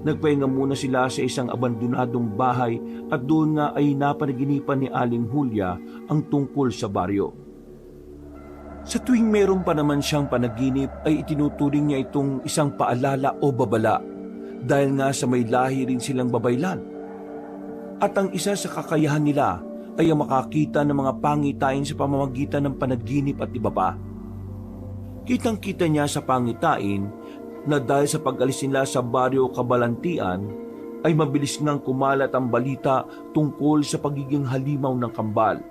Nagpahinga muna sila sa isang abandonadong bahay at doon nga ay napanaginipan ni Aling Julia ang tungkol sa baryo. Sa tuwing meron pa naman siyang panaginip ay itinuturing niya itong isang paalala o babala dahil nga sa may lahi rin silang babaylan. At ang isa sa kakayahan nila ay ang makakita ng mga pangitain sa pamamagitan ng panaginip at iba pa. Kitang-kita niya sa pangitain na dahil sa pag-alis nila sa baryo Kabalantian ay mabilis ngang kumalat ang balita tungkol sa pagiging halimaw ng kambal.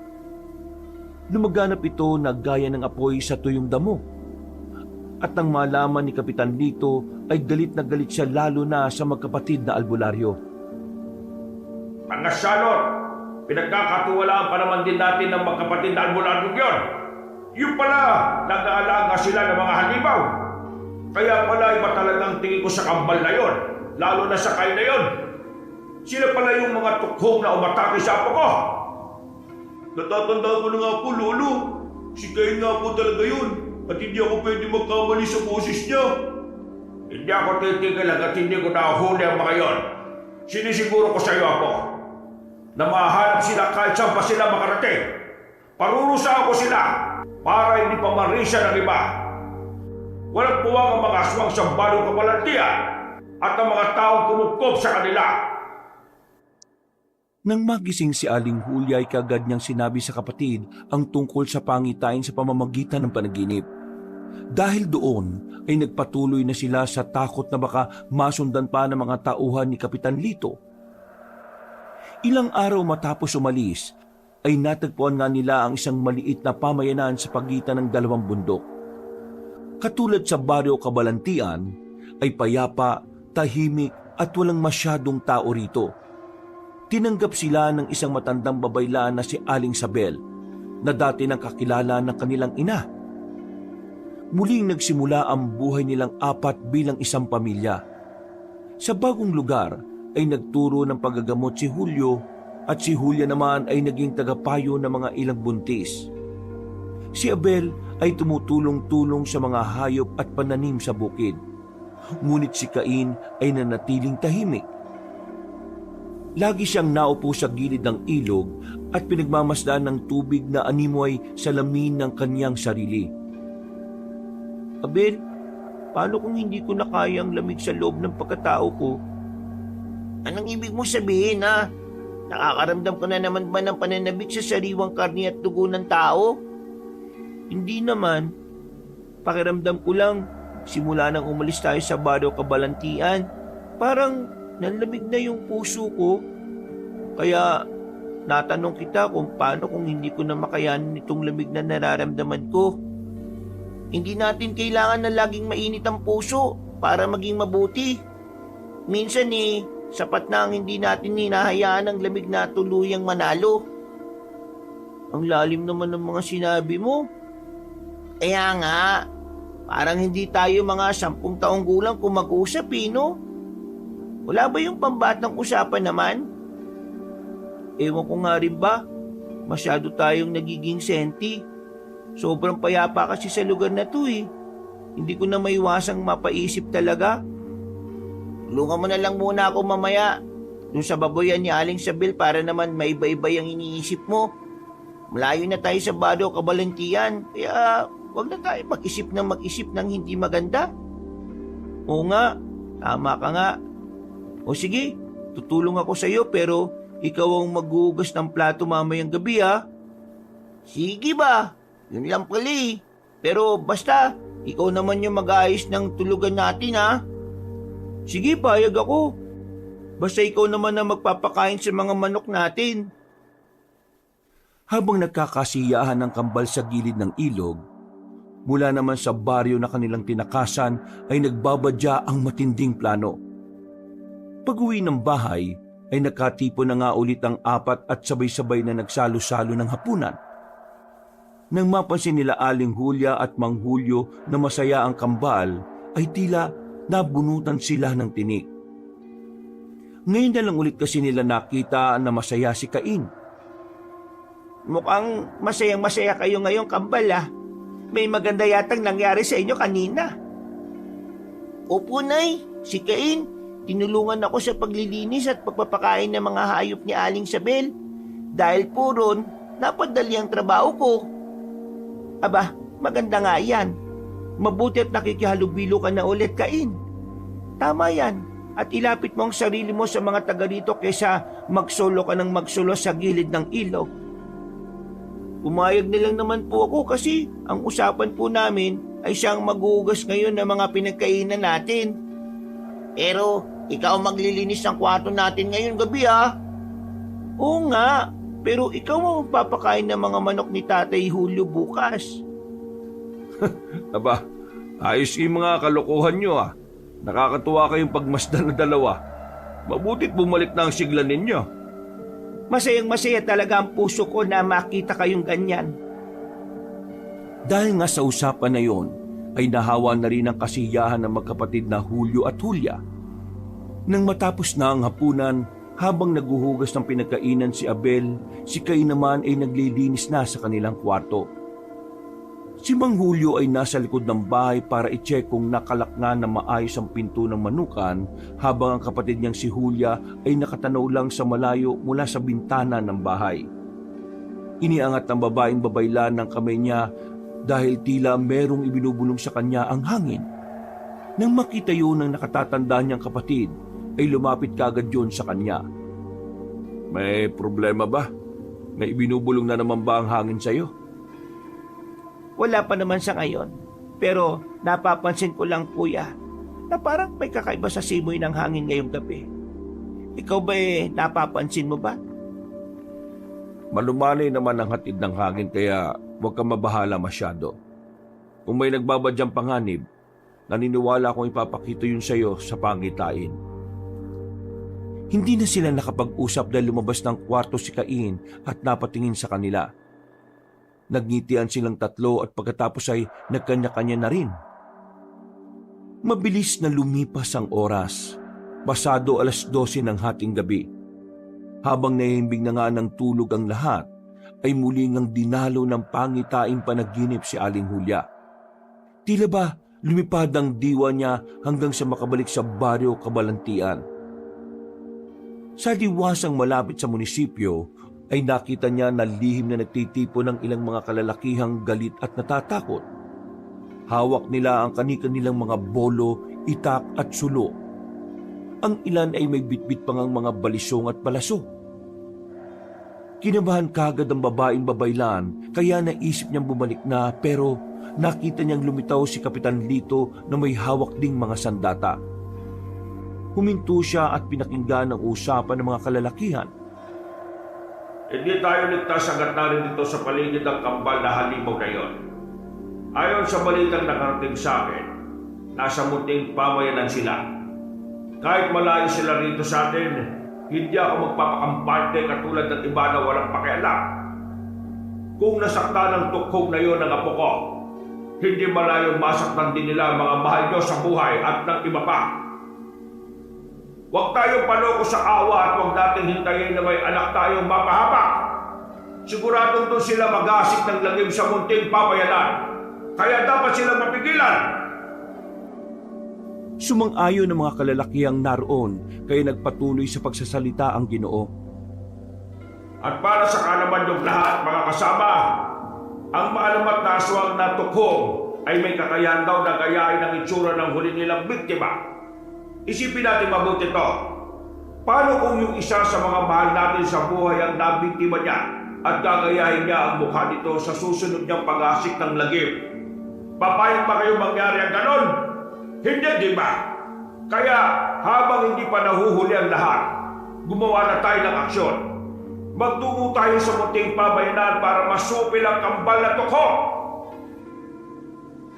Lumaganap ito na gaya ng apoy sa tuyong damo. At nang malaman ni Kapitan Lito ay galit na galit siya lalo na sa magkapatid na albularyo. Mga salot, pinagkakatuwalaan pa naman din natin ng magkapatid na albularyo yun. Yung pala, nag-aalaga sila ng mga halimaw. Kaya pala iba talagang tingin ko sa kambal na yon, lalo na sa Kay na yon. Sila pala yung mga tukhong na umatake sa apo ko. Natatandaan ko na nga po, Lolo. Si Kay nga po talaga yun. At hindi ako pwede magkamali sa boses niya. Hindi ako titigil hanggat hindi ko nahuli ang mga yon. Sinisiguro ko sa iyo, Apo, na mahanap sila kahit saan pa sila makarating. Parurusa ako sila para hindi pa marisa ng iba. Walang puwang ang mga aswang sa barong Kabalantian at ang mga taong kumupkop sa kanila. Nang magising si Aling Julia ay kagad niyang sinabi sa kapatid ang tungkol sa pangitain sa pamamagitan ng panaginip. Dahil doon ay nagpatuloy na sila sa takot na baka masundan pa ng mga tauhan ni Kapitan Lito. Ilang araw matapos umalis ay natagpuan nga nila ang isang maliit na pamayanan sa pagitan ng dalawang bundok. Katulad sa baryo Kabalantian ay payapa, tahimik at walang masyadong tao rito. Tinanggap sila ng isang matandang babaylaan na si Aling Sabel na dati nang kakilala ng kanilang ina. Muling nagsimula ang buhay nilang apat bilang isang pamilya. Sa bagong lugar ay nagturo ng paggagamot si Julio at si Julia naman ay naging tagapayo ng mga ilang buntis. Si Abel ay tumutulong-tulong sa mga hayop at pananim sa bukid. Ngunit si Cain ay nanatiling tahimik. Lagi siyang naupo sa gilid ng ilog at pinagmamasdan ng tubig na animoy sa lamin ng kanyang sarili. Abel, paano kung hindi ko na kayang lamig sa loob ng pagkatao ko? Anong ibig mo sabihin, ha? Nakakaramdam ko na naman ba ng pananabik sa sariwang karne at dugo ng tao? Hindi naman. Pakiramdam ko lang, simula nang umalis tayo sa Barrio Cabalantian, parang nanlamig na yung puso ko. Kaya natanong kita kung paano kung hindi ko na makayanan itong lamig na nararamdaman ko. Hindi natin kailangan na laging mainit ang puso para maging mabuti. Minsan sapat na ang hindi natin hinahayaan ang lamig na tuluyang manalo. Ang lalim naman ng mga sinabi mo. Kaya nga, parang hindi tayo mga 10 taong gulang kung mag-usap, no? Wala ba yung pambatang usapan naman? Ewan ko nga rin ba, masyado tayong nagiging senti. Sobrang payapa kasi sa lugar na to eh. Hindi ko na maiwasang mapaisip talaga. Tulungan mo na lang muna ako mamaya dun sa baboyan ni Aling Sabel para naman maiba-iba yung iniisip mo. Malayo na tayo sa Barrio Cabalantian, kaya wag na tayo mag-isip ng hindi maganda. Oo nga, tama ka nga. O sige, tutulong ako sa iyo pero ikaw ang maghuhugas ng plato mamayang gabi, ha? Sige ba? Yun lang pala eh. Pero basta, ikaw naman yung mag-aayos ng tulugan natin, ha? Sige, payag ako. Basta ikaw naman ang magpapakain sa mga manok natin. Habang nagkakasiyahan ng kambal sa gilid ng ilog, mula naman sa baryo na kanilang tinakasan ay nagbabadya ang matinding plano. Pag-uwi ng bahay ay nakatipo na nga ulit ang 4 at sabay-sabay na nagsalo-salo ng hapunan. Nang mapansin nila Aling Julia at Mang Julio na masaya ang kambal, ay tila nabunutan sila ng tinik. Ngayon na lang ulit kasi nila nakita na masaya si Cain. Mukhang masayang-masaya kayo ngayong kambal, ha? May maganda yatang nangyari sa inyo kanina. Opo, Nay. Si Cain, tinulungan ako sa paglilinis at pagpapakain ng mga hayop ni Aling Sabel. Dahil po ron, napadali ang trabaho ko. Aba, maganda nga yan. Mabuti at nakikihalubilo ka na ulit, Cain. Tama yan. At ilapit mo ang sarili mo sa mga taga rito kaysa magsolo ka ng magsolo sa gilid ng ilog. Pumayag na lang naman po ako kasi ang usapan po namin ay siyang maghuhugas ngayon ng mga pinagkainan natin. Pero ikaw maglilinis ng kwarto natin ngayong gabi, ha? Oo nga, pero ikaw ang magpapakain ng mga manok ni Tatay Julio bukas. Aba, ayos yung mga kalokohan nyo, ah. Nakakatuwa kayong pagmasdan na dalawa. Mabuti't bumalik na ang sigla ninyo. Masayang-masaya talaga ang puso ko na makita kayong ganyan. Dahil nga sa usapan na yon, ay nahawa na rin ang kasiyahan ng magkapatid na Julio at Julia. Nang matapos na ang hapunan, habang naguhugas ng pinagkainan si Abel, si Cain naman ay naglilinis na sa kanilang kwarto. Si Mang Julio ay nasa likod ng bahay para i-check kung nakalak nga na maayos ang pinto ng manukan, habang ang kapatid niyang si Julia ay nakatanaw lang sa malayo mula sa bintana ng bahay. Iniangat ng babaeng babaylan ng kamay niya dahil tila merong ibinubulong sa kanya ang hangin. Nang makita yun ng nakatatanda niyang kapatid, ay lumapit kagad yun sa kanya. May problema ba? May ibinubulong na naman ba ang hangin sa'yo? Wala pa naman sa ngayon. Pero napapansin ko lang, kuya, na parang may kakaiba sa simoy ng hangin ngayong gabi. Ikaw ba napapansin mo ba? Malumanay naman ang hatid ng hangin kaya huwag kang mabahala masyado. Kung may nagbabadyang panganib, naniniwala akong ipapakita yun sa'yo sa pangitain. Hindi na sila nakapag-usap dahil lumabas ng kwarto si Cain at napatingin sa kanila. Nagngitian silang tatlo at pagkatapos ay nagkanya-kanya na rin. Mabilis na lumipas ang oras. Pasado 12:00 ng hating gabi. Habang nahihimbing na nga ng tulog ang lahat, ay muli ngang dinalo ng pangitaing panaginip si Aling Hulya. Tila ba lumipad ang diwa niya hanggang sa makabalik sa baryo Kabalantian. Sa diwasang malapit sa munisipyo ay nakita niya na lihim na nagtitipo ng ilang mga kalalakihang galit at natatakot. Hawak nila ang kani-kanilang mga bolo, itak at sulo. Ang ilan ay may bitbit pang ang mga balisong at palaso. Kinabahan kagad ang babaeng babaylan kaya naisip niyang bumalik na, pero nakita niyang lumitaw si Kapitan Lito na may hawak ding mga sandata. Huminto siya at pinakinggan ang usapan ng mga kalalakihan. Hindi tayo ligtas hanggat narin dito sa paligid ng kambal na halimaw na yon. Ayon sa balitang nakarating sa akin, nasa munting pamayanan sila. Kahit malayo sila rito sa atin, hindi ako magpapakampante katulad ng iba na walang pakialam. Kung nasaktan ng tukhog na yon ng apo ko, hindi malayong masaktan din nila ang mga mahal nyo sa buhay at ng iba pa. Huwag tayong paloko sa awa at huwag nating hintayin na may anak tayong mapahapak. Siguradong doon sila mag-asik ng lagim sa munting papayanan. Kaya dapat silang mapigilan. Sumang-ayon ng mga kalalakihang naroon kaya nagpatuloy sa pagsasalita ang Ginoo. At para sa kaalaman niyong lahat, mga kasama, ang maalamat na aswang na tukhong ay may kakayahan daw na gayahin ang itsura ng huli nilang biktima. Isipin natin mabuti ito. Paano kung yung isa sa mga mahal natin sa buhay ang nabiktima niya at gagayahin niya ang mukha nito sa susunod niyang pag-asik ng lagim? Papayag ba kayo mangyari ang ganon? Hindi, di ba? Kaya habang hindi pa nahuhuli ang lahat, gumawa na tayo ng aksyon. Magtungo tayo sa munting pabayanan para masupil ang kambal na tukho.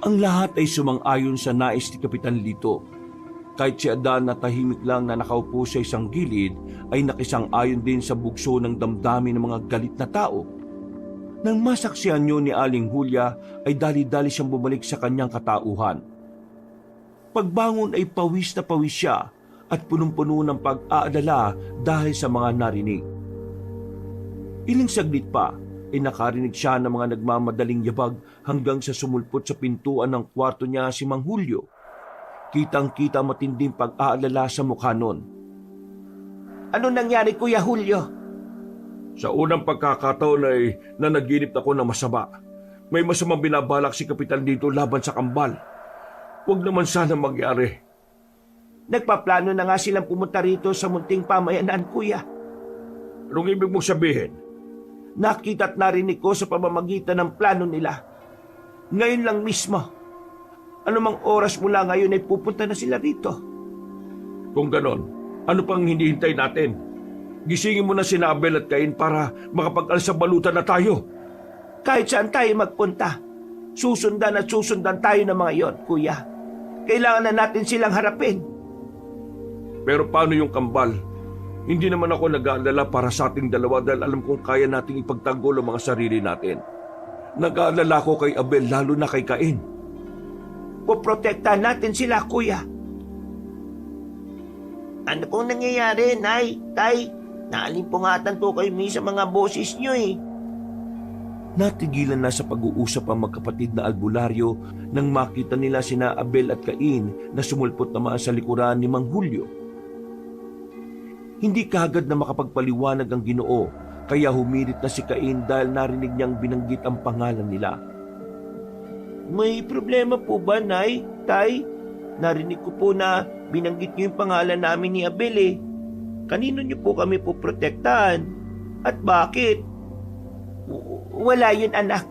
Ang lahat ay sumang-ayon sa nais ni Kapitan Lito. Kahit si Adan na tahimik lang na nakaupo sa isang gilid ay nakisang-ayon din sa bugso ng damdamin ng mga galit na tao. Nang masaksihan niyo ni Aling Hulya ay dali-dali siyang bumalik sa kanyang katauhan. Pagbangon ay pawis na pawis siya at punong-puno ng pag-aalala dahil sa mga narinig. Ilang saglit pa ay nakarinig siya ng mga nagmamadaling yabag hanggang sa sumulpot sa pintuan ng kwarto niya si Mang Julio. Kitang-kita matinding pag-aalala sa mukha nun. Ano nangyari, Kuya Julio? Sa unang pagkakataon ay nanaginip ako ng masama. May masamang binabalak si Kapitan dito laban sa kambal. Huwag naman sana magyari. Nagpaplano na nga silang pumunta rito sa munting pamayanan, Kuya. Anong ibig mong sabihin? Nakita at narinig ko sa pamamagitan ng plano nila. Ngayon lang mismo. Anumang oras mula ngayon ay pupunta na sila rito. Kung ganon, ano pang hinihintay natin? Gisingin mo na si Abel at Cain para makapag-alsa balutan na tayo. Kahit saan tayo magpunta, susundan at susundan tayo ng mga iyon, Kuya. Kailangan na natin silang harapin. Pero paano yung kambal? Hindi naman ako nag-aalala para sa ating dalawa dahil alam kong kaya nating ipagtanggol ang mga sarili natin. Nag-aalala ko kay Abel lalo na kay Cain. Poprotektahan natin sila, Kuya. Ano pong nangyayari, Nay, Tay? Naalimpungatan po kayo sa mga boses niyo eh. Natigilan na sa pag-uusap ang magkapatid na albularyo nang makita nila sina Abel at Cain na sumulpot naman sa likuran ni Mang Julio. Hindi kaagad na makapagpaliwanag ang Ginoo, kaya humirit na si Cain dahil narinig niyang binanggit ang pangalan nila. May problema po ba, Nay, Tay? Narinig ko po na binanggit niyo yung pangalan namin ni Abel eh. Kanino niyo po kami poprotektahan? At bakit? Wala yun, anak.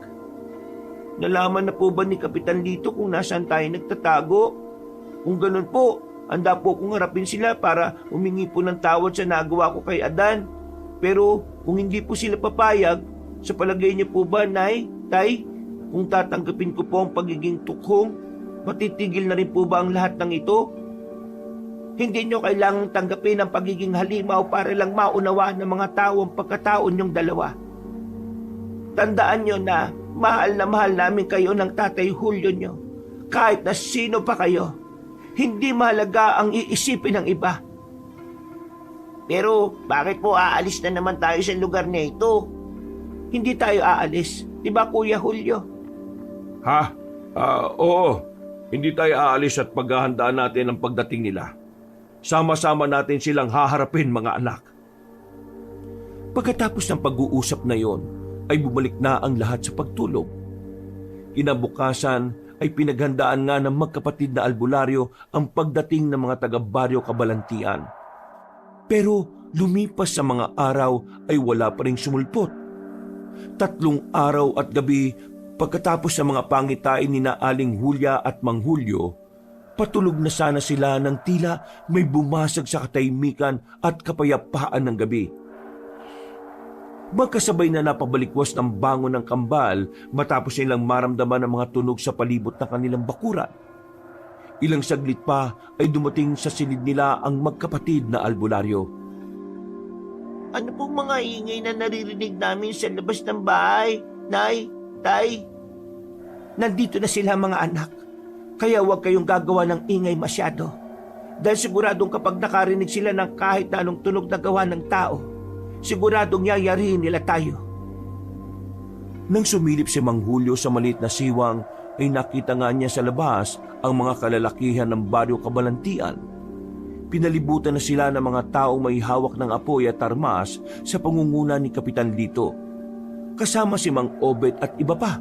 Nalaman na po ba ni Kapitan Lito kung nasaan tayo nagtatago? Kung ganun po, handa po kong harapin sila para humingi po ng tawad sa nagawa ko kay Adan. Pero kung hindi po sila papayag, sa palagay niyo po ba, Nay, Tay, kung tatanggapin ko po ang pagiging tukhong, matitigil na rin po ba ang lahat ng ito? Hindi niyo kailangang tanggapin ang pagiging halimaw para lang maunawa ng mga tao ang pagkatao niyong dalawa. Tandaan niyo na mahal namin kayo ng Tatay Julio niyo. Kahit na sino pa kayo, hindi mahalaga ang iisipin ng iba. Pero bakit po aalis na naman tayo sa lugar na ito? Hindi tayo aalis, di ba Kuya Julio? Ha? Oo. Hindi tayo aalis at paghahandaan natin ang pagdating nila. Sama-sama natin silang haharapin, mga anak. Pagkatapos ng pag-uusap na yon, ay bumalik na ang lahat sa pagtulog. Kinabukasan ay pinaghandaan nga ng magkapatid na albularyo ang pagdating ng mga taga-baryo Kabalantian. Pero lumipas sa mga araw ay wala pa ring sumulpot. 3 araw at gabi pagkatapos ng mga pangitain ni na Aling Hulya at Mang Julio, patulog na sana sila ng tila may bumasag sa katahimikan at kapayapaan ng gabi. Magkasabay na napabalikwas ng bangon ng kambal matapos nilang maramdaman ang mga tunog sa palibot ng kanilang bakuran. Ilang saglit pa ay dumating sa silid nila ang magkapatid na albularyo. Ano pong mga ingay na naririnig namin sa labas ng bahay? Nay, Tay? Nandito na sila mga anak. Kaya huwag kayong gagawa ng ingay masyado. Dahil siguradong kapag nakarinig sila ng kahit na anong tunog na gawa ng tao, siguradong yayarihin nila tayo. Nang sumilip si Mang Julio sa maliit na siwang, ay nakita nga niya sa labas ang mga kalalakihan ng baryo Kabalantian. Pinalibutan na sila ng mga taong may hawak ng apoy at armas sa pangunguna ni Kapitan Lito. Kasama si Mang Obet at iba pa.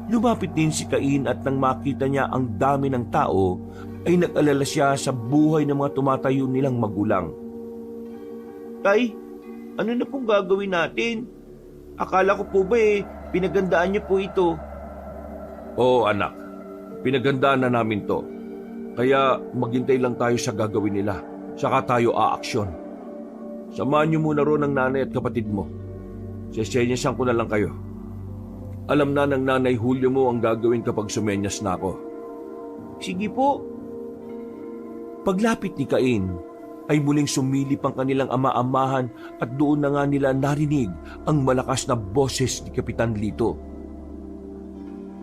Lumapit din si Cain at nang makita niya ang dami ng tao, ay nag-alala siya sa buhay ng mga tumatayo nilang magulang. Tay, ano na pong gagawin natin? Akala ko po ba pinagandaan niyo po ito? Oo anak, pinagandaan na namin to. Kaya maghintay lang tayo sa gagawin nila, saka tayo aaksyon. Samahan niyo muna ron ang nanay at kapatid mo. Sesenyasan ko na lang kayo. Alam na ng nanay Julio mo ang gagawin kapag sumenyas na ako. Sige po. Paglapit ni Cain, ay muling sumilip ang kanilang ama-amahan at doon na nga nila narinig ang malakas na boses ni Kapitan Lito.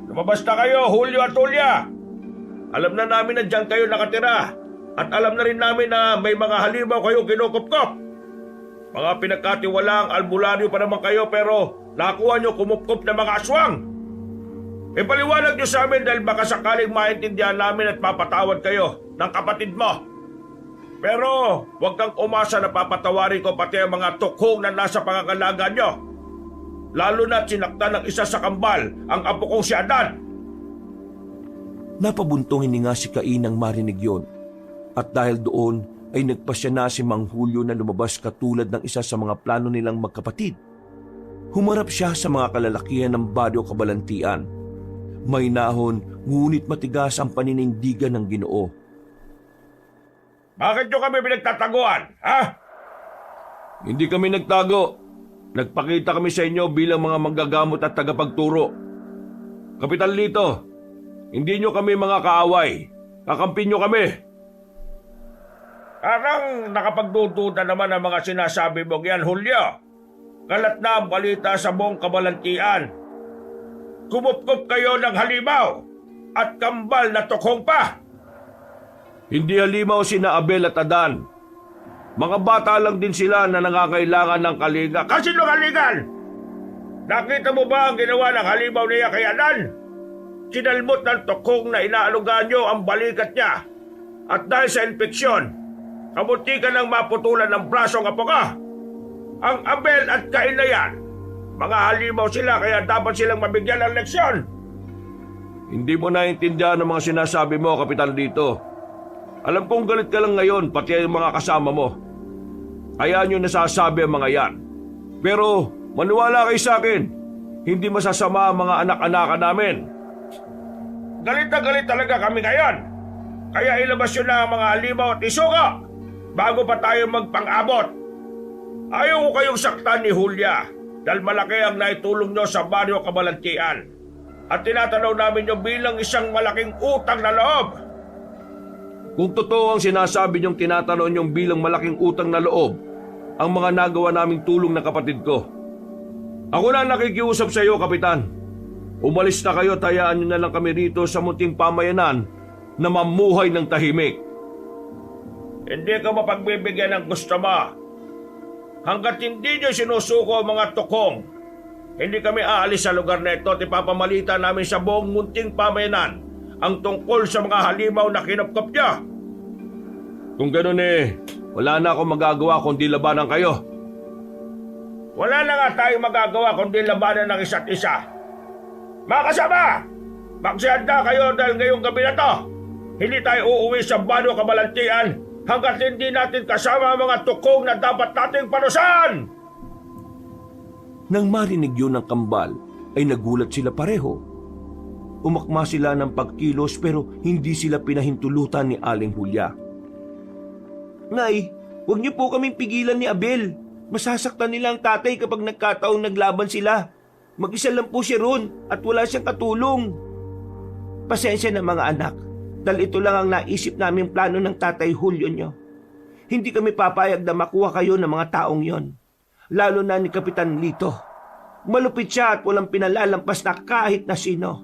Lumabas na kayo, Julio at Julia! Alam na namin na dyan kayo nakatira at alam na rin namin na may mga halimaw kayong kinukupkop. Mga pinagkatiwalaang albularyo pa naman kayo pero nakuha nyo kumupkop na mga aswang. Ipaliwanag nyo sa amin dahil baka sakaling maintindihan namin at papatawad kayo ng kapatid mo. Pero huwag kang umasa na papatawarin ko pati ang mga tukhong na nasa pangangalaga nyo. Lalo na't sinaktan ng isa sa kambal ang apo kong si Adan. Napabuntong hininga si Cain nang marinig yon. At dahil doon ay nagpasya na si Mang Julio na lumabas katulad ng isa sa mga plano nilang magkapatid. Humarap siya sa mga kalalakihan ng baryo Kabalantian. May nahon, ngunit matigas ang paninindigan ng Ginoo. Bakit nyo kami pinagtataguan, ha? Hindi kami nagtago. Nagpakita kami sa inyo bilang mga manggagamot at tagapagturo. Kapitan Lito, hindi nyo kami mga kaaway. Kakampin nyo kami. Parang nakapagdududa naman ang mga sinasabi mo yan, Julio. Kalat na ang balita sa buong Kabalantian. Kumupkup kayo ng halimaw at kambal na tukhong pa. Hindi halimaw sina Abel at Adan. Mga bata lang din sila na nangangailangan ng kalinga. Kasi kalingan! Nakita mo ba ang ginawa ng halimaw niya kay Adan? Sinalmot ng tukhong na inaalugan nyo ang balikat niya. At dahil sa infeksyon, kamunti ka nang maputulan ng braso ng apo ka. Ang Abel at Cain na yan, mga halimaw sila kaya dapat silang mabigyan ng leksyon. Hindi mo naiintindihan ang mga sinasabi mo, Kapitan Lito. Alam kong galit ka lang ngayon, pati ang mga kasama mo. Kaya nyo nasasabi ang mga yan. Pero maniwala kayo sa akin, hindi masasama ang mga anak-anakan namin. Galit na galit talaga kami ngayon. Kaya ilabas nyo na ang mga halimaw at isuka bago pa tayo magpang-abot. Ayaw ko kayong saktan ni Julia dahil malaki ang naitulong nyo sa baryo Kabalantian. At tinatanaw namin nyo bilang isang malaking utang na loob. Kung totoo ang sinasabi niyong tinatanaw niyong bilang malaking utang na loob, ang mga nagawa naming tulong ng kapatid ko. Ako na nakikiusap sa iyo, Kapitan. Umalis na kayo, tayaan niyo na lang kami rito sa munting pamayanan na mamuhay ng tahimik. Hindi ka mapagbibigyan ng gusto mo. Hanggat hindi nyo sinusuko ang mga tukong, hindi kami aalis sa lugar na ito at ipapamalita namin sa buong munting pamayanan ang tungkol sa mga halimaw na kinapkap niya. Kung ganun wala na akong magagawa kundi labanan kayo. Wala na nga tayong magagawa kundi labanan ng isa't isa. Mga kasama, magsihanda kayo dahil ngayong gabi na to, hindi tayo uuwi sa Bano Kabalantian hanggat hindi natin kasama ang mga tukong na dapat nating parusahan. Nang marinig yun ng kambal, ay nagulat sila pareho. Umakma sila ng pagkilos pero hindi sila pinahintulutan ni Aling Hulya. Nay, huwag niyo po kaming pigilan ni Abel. Masasaktan nila ang tatay kapag nagkataong naglaban sila. Mag-isa lang po siya ron at wala siyang katulong. Pasensya na mga anak, dahil ito lang ang naisip naming plano ng tatay Julio nyo. Hindi kami papayag na makuha kayo ng mga taong yon. Lalo na ni Kapitan Lito. Malupit siya at walang pinalalampas na kahit na sino.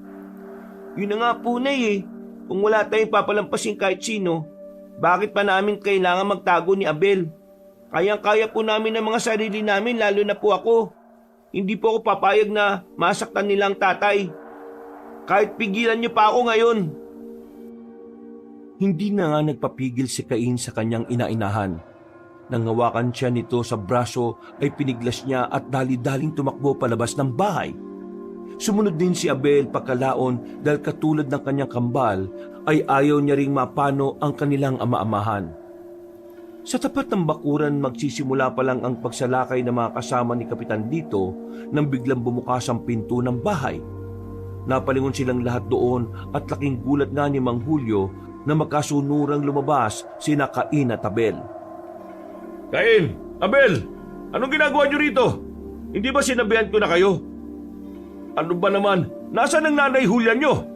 Yun na nga po, Nay Kung wala tayong papalampasin kahit sino, bakit pa namin kailangan magtago ni Abel? Kayang-kaya po namin ang mga sarili namin, lalo na po ako. Hindi po ako papayag na masaktan nilang tatay. Kahit pigilan niyo pa ako ngayon. Hindi na nga nagpapigil si Cain sa kanyang inainahan. Nang hawakan siya nito sa braso ay piniglas niya at dali-daling tumakbo palabas ng bahay. Sumunod din si Abel pagkalaon dahil katulad ng kanyang kambal ay ayaw niya ring mapano ang kanilang ama-amahan. Sa tapat ng bakuran magsisimula pa lang ang pagsalakay ng mga kasama ni Kapitan Lito nang biglang bumukas ang pinto ng bahay. Napalingon silang lahat doon at laking gulat nga ni Mang Julio na magkasunurang lumabas sina Cain at Abel. Cain! Abel! Anong ginagawa niyo rito? Hindi ba sinabihan ko na kayo? Ano ba naman? Nasaan ang nanay Julia niyo?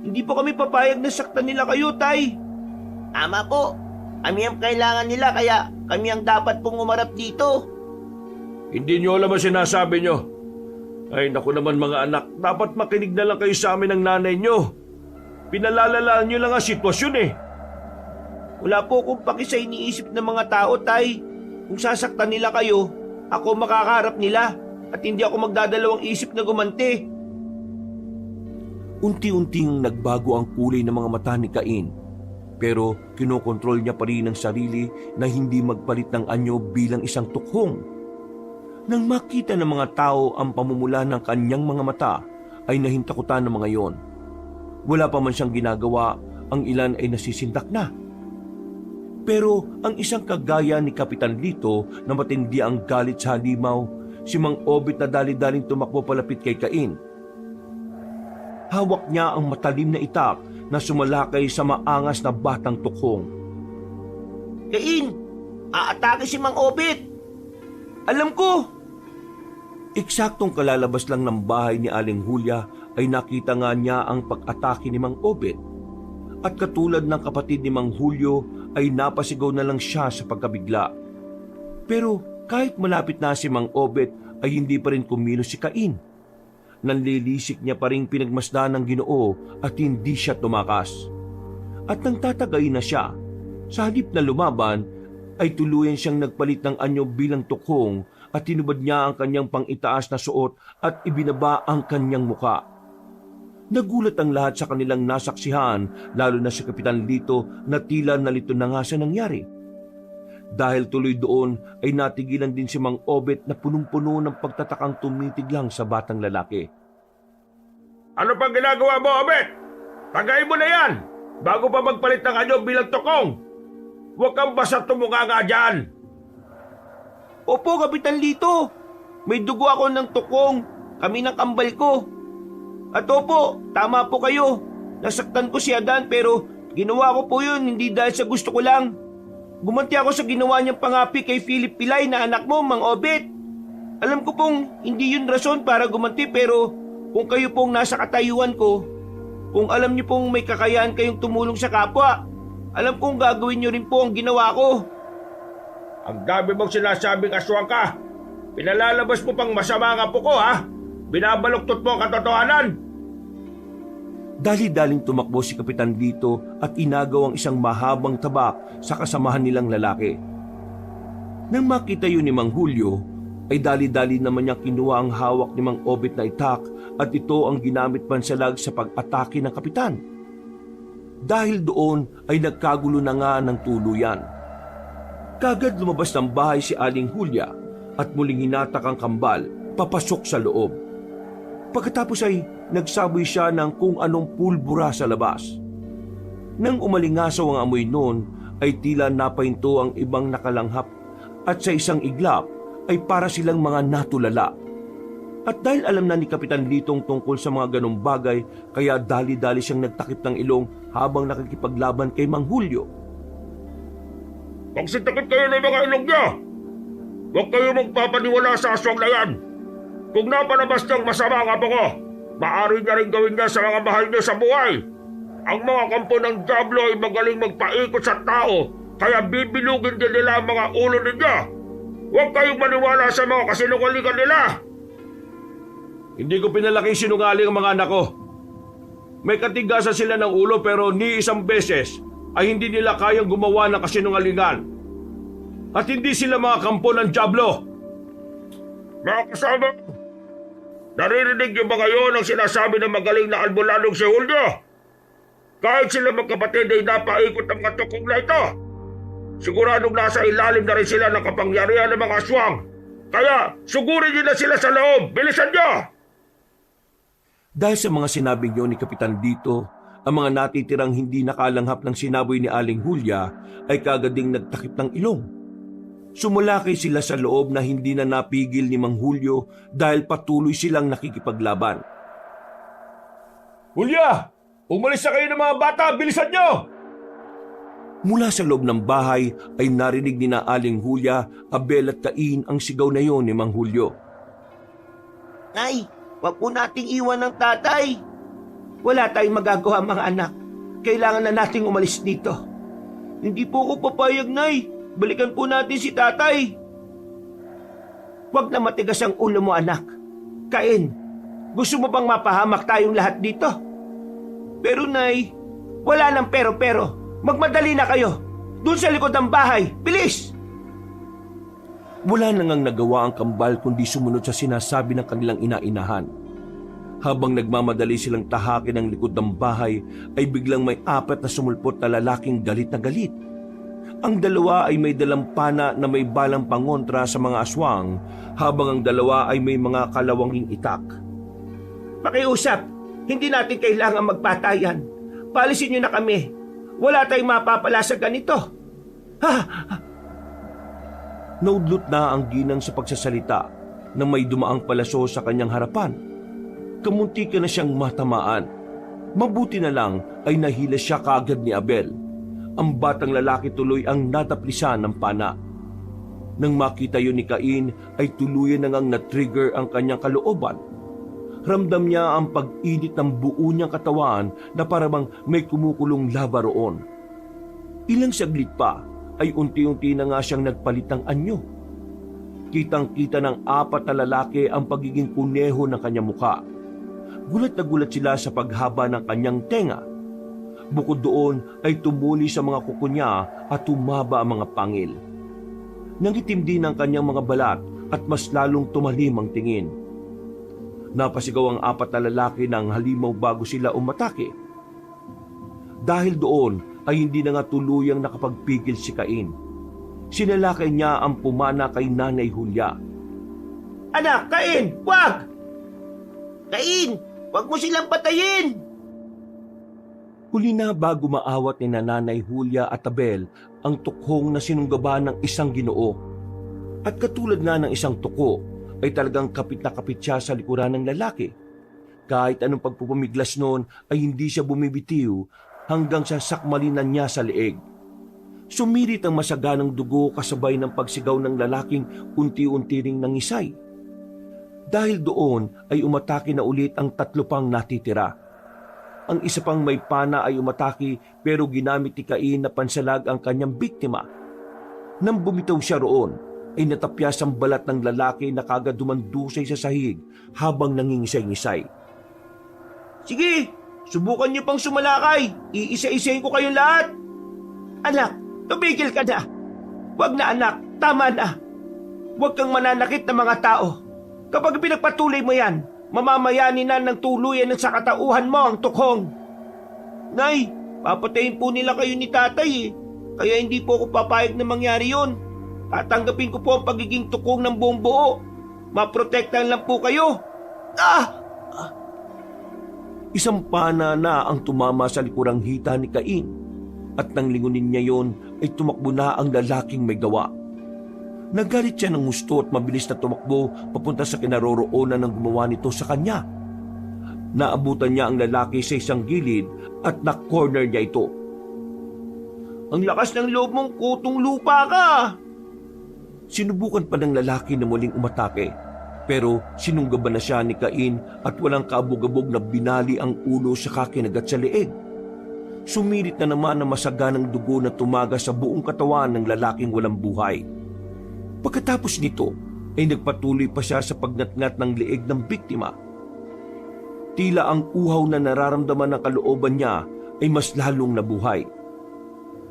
Hindi po kami papayag na saktan nila kayo, Tay. Tama po. Kami ang kailangan nila kaya kami ang dapat pong umarap dito. Hindi niyo alam ang sinasabi niyo. Ay naku naman mga anak, dapat makinig na lang kayo sa amin ng nanay niyo. Pinalalalaan niyo lang ang sitwasyon Wala po akong paki sa iniisip ng mga tao, Tay. Kung sasaktan nila kayo, ako makakarap nila at hindi ako magdadalawang isip na gumanti. Unti-unting nagbago ang kulay ng mga mata ni Cain, pero kinokontrol niya pa rin ang sarili na hindi magpalit ng anyo bilang isang tukhong. Nang makita ng mga tao ang pamumula ng kanyang mga mata, ay nahintakutan ng mga yon. Wala pa man siyang ginagawa, ang ilan ay nasisindak na. Pero ang isang kagaya ni Kapitan Lito na matindi ang galit sa halimaw, si Mang Obit na dali-daling tumakbo palapit kay Cain. Hawak niya ang matalim na itak na sumalakay sa maangas na batang tukhong. Cain, aatake si Mang Obit. Alam ko. Eksaktong kalalabas lang ng bahay ni Aling Julia ay nakita nga niya ang pag-atake ni Mang Obit. At katulad ng kapatid ni Mang Julio ay napasigaw na lang siya sa pagkabigla. Pero kahit malapit na si Mang Obit ay hindi pa rin kumilos si Cain. Nanlilisik niya pa rin pinagmasdan ng Ginoo at hindi siya tumakas. At nang tatagay na siya, sa halip na lumaban, ay tuluyan siyang nagpalit ng anyo bilang tukhong at tinubad niya ang kanyang pang-itaas na suot at ibinaba ang kanyang muka. Nagulat ang lahat sa kanilang nasaksihan, lalo na si Kapitan Lito na tila nalito na nga sa nangyari. Dahil tuloy doon ay natigilan din si Mang Obet na punong-puno ng pagtatakang tumitig lang sa batang lalaki. Ano pang ginagawa mo, Obet? Tagay mo na yan! Bago pa magpalit ng anyo bilang tukong! Huwag kang basta tumunga nga dyan! Opo, Kapitan Lito. May dugo ako ng tukong. Kami ng kambal ko. At opo, tama po kayo. Nasaktan ko si Adan pero ginawa ko po yun hindi dahil sa gusto ko lang. Gumanti ako sa ginawa niyang pangapi kay Philip Pilay na anak mo, Mang Obet. Alam ko pong hindi yun rason para gumanti pero kung kayo pong nasa katayuan ko, kung alam niyo pong may kakayahan kayong tumulong sa kapwa, alam kong gagawin niyo rin po ang ginawa ko. Ang dami mong sinasabing aswang ka. Pinalalabas mo pang masama ang apo ko, ha? Binabaluktot mo ang katotohanan. Dali-daling tumakbo si Kapitan Lito at inagaw ang isang mahabang tabak sa kasamahan nilang lalaki. Nang makita yun ni Mang Julio, ay dali-dali naman niyang kinuha ang hawak ni Mang Obet na itak at ito ang ginamit pansalag sa pag-atake ng kapitan. Dahil doon ay nagkagulo na nga ng tuluyan. Kagad lumabas ng bahay si Aling Julia at muling hinatak ang kambal papasok sa loob. Pagkatapos ay nagsaboy siya ng kung anong pulbura sa labas. Nang umalingasaw ang amoy noon ay tila napahinto ang ibang nakalanghap at sa isang iglap ay para silang mga natulala. At dahil alam na ni Kapitan Litong tungkol sa mga ganong bagay, kaya dali-dali siyang nagtakip ng ilong habang nakikipaglaban kay Mang Julio. Pagsitakip kayo ng mga ilong niya! Huwag kayo magpapaniwala sa aswang na yan! Kung napalabas niyang masama ang apo ko, maaari niya rin gawin niya sa mga mahal niya sa buhay. Ang mga kampo ng Diablo ay magaling magpaikot sa tao, kaya bibilugin din nila ang mga ulo ninyo. Huwag kayong maniwala sa mga kasinungalingan nila. Hindi ko pinalaki sinungaling ang mga anak ko. May katigasan sila ng ulo pero ni isang beses ay hindi nila kayang gumawa ng kasinungalingan. At hindi sila mga kampo ng Diablo. Mga kasama, naririnig niyo ba ngayon ang sinasabi ng magaling na albularong si Julio? Kahit sila magkapatid ay napaikot ang mga tukong na ito. Siguradong nasa ilalim na rin sila ng kapangyarihan ng mga aswang. Kaya sugurin niyo na sila sa loob. Bilisan niyo! Dahil sa mga sinabi niyo ni Kapitan Dito, ang mga natitirang hindi nakalanghap ng sinaboy ni Aling Julia ay kagading nagtakip ng ilong. Sumulakay sila sa loob na hindi na napigil ni Mang Julio dahil patuloy silang nakikipaglaban. Julia! Umalis na kayo ng mga bata! Bilisan niyo! Mula sa loob ng bahay ay narinig ni na Aling Julia, Abel at Cain ang sigaw na yon ni Mang Julio. Nay, wag po nating iwan ng tatay. Wala tayong magagawa mga anak. Kailangan na nating umalis dito. Hindi po ako papayag, Nay. Balikan po natin si tatay. Wag na matigas ang ulo mo, anak. Cain, gusto mo bang mapahamak tayong lahat dito? Pero Nay, wala nang pero-pero. Magmadali na kayo. Doon sa likod ng bahay. Bilis! Wala na ngang nagawa ang kambal kundi sumunod sa sinasabi ng kanilang ina-inahan. Habang nagmamadali silang tahakin ang likod ng bahay, ay biglang may 4 na sumulpot na lalaking galit na galit. Ang dalawa ay may dalang pana na may balang pangontra sa mga aswang, habang ang dalawa ay may mga kalawanging itak. Pakiusap, hindi natin kailangan magpatayan. Palisin niyo na kami. Wala tayong mapapala sa ganito. Naudlot na ang ginang sa pagsasalita nang may dumaang palaso sa kanyang harapan. Kamunti ka na siyang matamaan. Mabuti na lang ay nahila siya kaagad ni Abel. Ang batang lalaki tuloy ang nataplisan ng pana. Nang makita yun ni Cain ay tuluyan na ngang na-trigger ang kanyang kalooban. Ramdam niya ang pag-init ng buo niyang katawan na parang may kumukulong lava roon. Ilang saglit pa ay unti-unti na nga siyang nagpalit ng anyo. Kitang-kita ng 4 na lalaki ang pagiging kuneho ng kanyang muka. Gulat na gulat sila sa paghaba ng kanyang tenga. Bukod doon ay tumuli sa mga kuko niya at tumaba ang mga pangil. Nangitim din ang kanyang mga balat at mas lalong tumalim ang tingin. Napasigaw ang 4 na lalaki ng halimaw bago sila umatake. Dahil doon ay hindi na nga tuluyang nakapagpigil si Cain. Sinalakay niya ang pumana kay Nanay Julia. Anak, Cain, wag! Cain, wag mo silang patayin! Huli na bago maawat ni Nanay Julia at Abel ang tukhong na sinunggaban ng isang Ginoo. At katulad nga ng isang tuko, ay talagang kapit na kapit siya sa likuran ng lalaki. Kahit anong pagpupumiglas noon ay hindi siya bumibitiw hanggang sa sakmalinan niya sa leeg. Sumirit ang masaganang dugo kasabay ng pagsigaw ng lalaking unti-unti ring nangisay. Dahil doon ay umatake na ulit ang 3 pang natitira. Ang isa pang may pana ay umatake pero ginamit ni Cain na pansalag ang kanyang biktima. Nang bumitaw siya roon, ay natapyas ang balat ng lalaki na kagad dumandusay sa sahig habang nangingisay-ngisay. Sige, Subukan niyo pang sumalakay. Iisa-isahin ko kayong lahat. Anak, tumigil ka na. Huwag na anak, tama na. Huwag kang mananakit ng mga tao. Kapag pinagpatuloy mo yan, mamamayanin na ng tuluyan ng sakatauhan mo ang tukhong. Nay, papatayin po nila kayo ni tatay eh. Kaya hindi po ako papayag na mangyari yon. Tatanggapin ko po ang pagiging tukhong ng buong buo. Maprotektahan lang po kayo. Isang pana na ang tumama sa likurang hita ni Cain at nang lingunin niya yon ay tumakbo na ang lalaking may gawa. Nagalit siya ng gusto at mabilis na tumakbo papunta sa kinaroroonan ng gumawa nito sa kanya. Naabutan niya ang lalaki sa isang gilid at na-corner niya ito. Ang lakas ng loob mong kutong lupa ka. Sinubukan pa ng lalaki na muling umatake, pero sinunggaban na siya ni Cain at walang kaabog-abog na binali ang ulo sa kakinagat sa leeg. Sumirit na naman ang masaganang dugo na tumaga sa buong katawan ng lalaking walang buhay. Pagkatapos nito ay nagpatuloy pa siya sa pagnatngat ng leeg ng biktima. Tila ang uhaw na nararamdaman ng kalooban niya ay mas lalong nabuhay.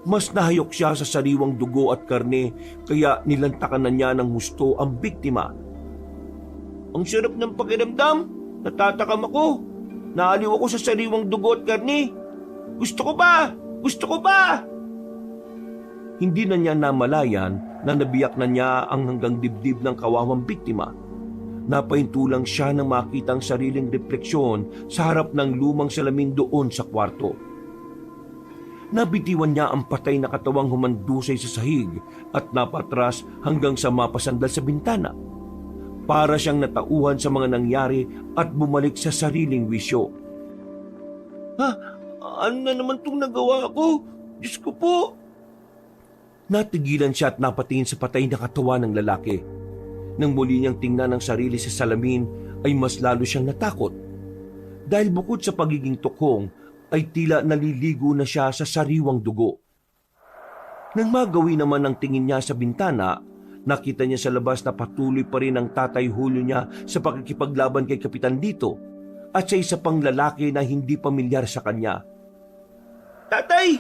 Mas nahayok siya sa sariwang dugo at karne kaya nilantakan na niya ng husto ang biktima. Ang sarap ng pakiramdam. Natatakam ako. Naaliw ako sa sariwang dugo at karne. Gusto ko pa! Gusto ko pa! Hindi na niya namalayan na nabiyak na niya ang hanggang dibdib ng kawawang biktima. Napahintulang siya nang makita ang sariling refleksyon sa harap ng lumang salamin doon sa kwarto. Nabitiwan niya ang patay na katawang humandusay sa sahig at napatras hanggang sa mapasandal sa bintana. Para siyang natauhan sa mga nangyari at bumalik sa sariling wisyo. Ano na naman itong nagawa ko? Diyos ko po! Natigilan siya at napatingin sa patay na katawan ng lalaki. Nang muli niyang tingnan ang sarili sa salamin ay mas lalo siyang natakot. Dahil bukod sa pagiging tukhong ay tila naliligo na siya sa sariwang dugo. Nang magawi naman ang tingin niya sa bintana, nakita niya sa labas na patuloy pa rin ang tatay Julio niya sa pakikipaglaban kay Kapitan Lito at sa isa pang lalaki na hindi pamilyar sa kanya. Tatay!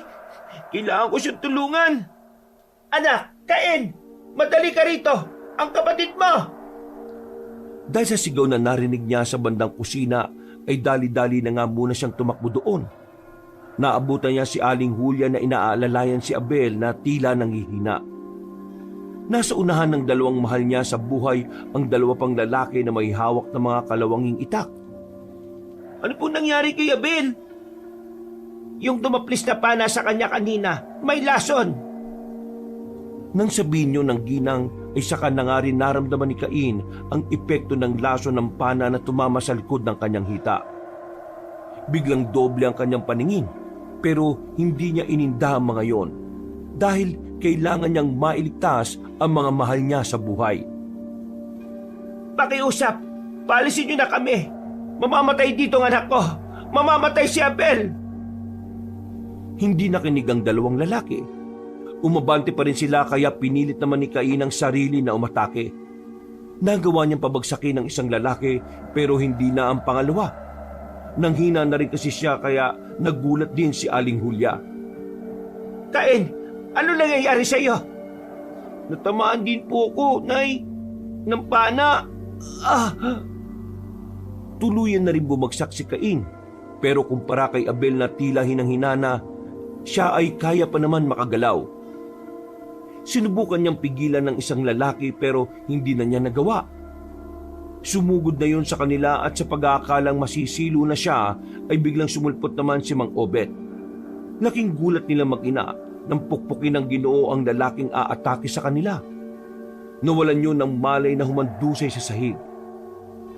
Kailangan ko siyang tulungan! Anak! Cain! Madali ka rito! Ang kapatid mo! Dahil sa sigaw na narinig niya sa bandang kusina, ay dali-dali na nga muna siyang tumakbo doon. Naabutan niya si Aling Julia na inaalalayan si Abel na tila nanghihina. Nasa unahan ng dalawang mahal niya sa buhay ang dalawa pang lalaki na may hawak ng mga kalawanging itak. Ano po nangyari kay Abel? Yung dumaplis na pana sa kanya kanina, may lason. Nang sabihin niyo ng ginang ay saka na nga rin naramdaman ni Cain ang epekto ng lason ng pana na tumama sa likod ng kanyang hita. Biglang doble ang kanyang paningin pero hindi niya ininda ang mga yon dahil kailangan niyang mailigtas ang mga mahal niya sa buhay. Pakiusap, paalisin niyo na kami. Mamamatay dito ang anak ko. Mamamatay si Abel. Hindi nakinig ang dalawang lalaki. Umabante pa rin sila kaya pinilit naman ni Cain ang sarili na umatake. Nagawa niyang pabagsakin ng isang lalaki pero hindi na ang pangalawa. Nanghina na rin kasi siya kaya nagulat din si Aling Julia. Cain, ano nangyayari sa iyo? Natamaan din po ako, Nay. Ng pana. Tuluyan na rin bumagsak si Cain pero kumpara kay Abel na tila hinanghinana, siya ay kaya pa naman makagalaw. Sinubukan niyang pigilan ng isang lalaki pero hindi na niya nagawa. Sumugod na yon sa kanila at sa pag-aakalang masisilo na siya ay biglang sumulpot naman si Mang Obet. Laking gulat nila mag-ina nang pukpukin ng Ginoo ang lalaking aatake sa kanila. Nawalan yun ng malay na humandusay sa sahig.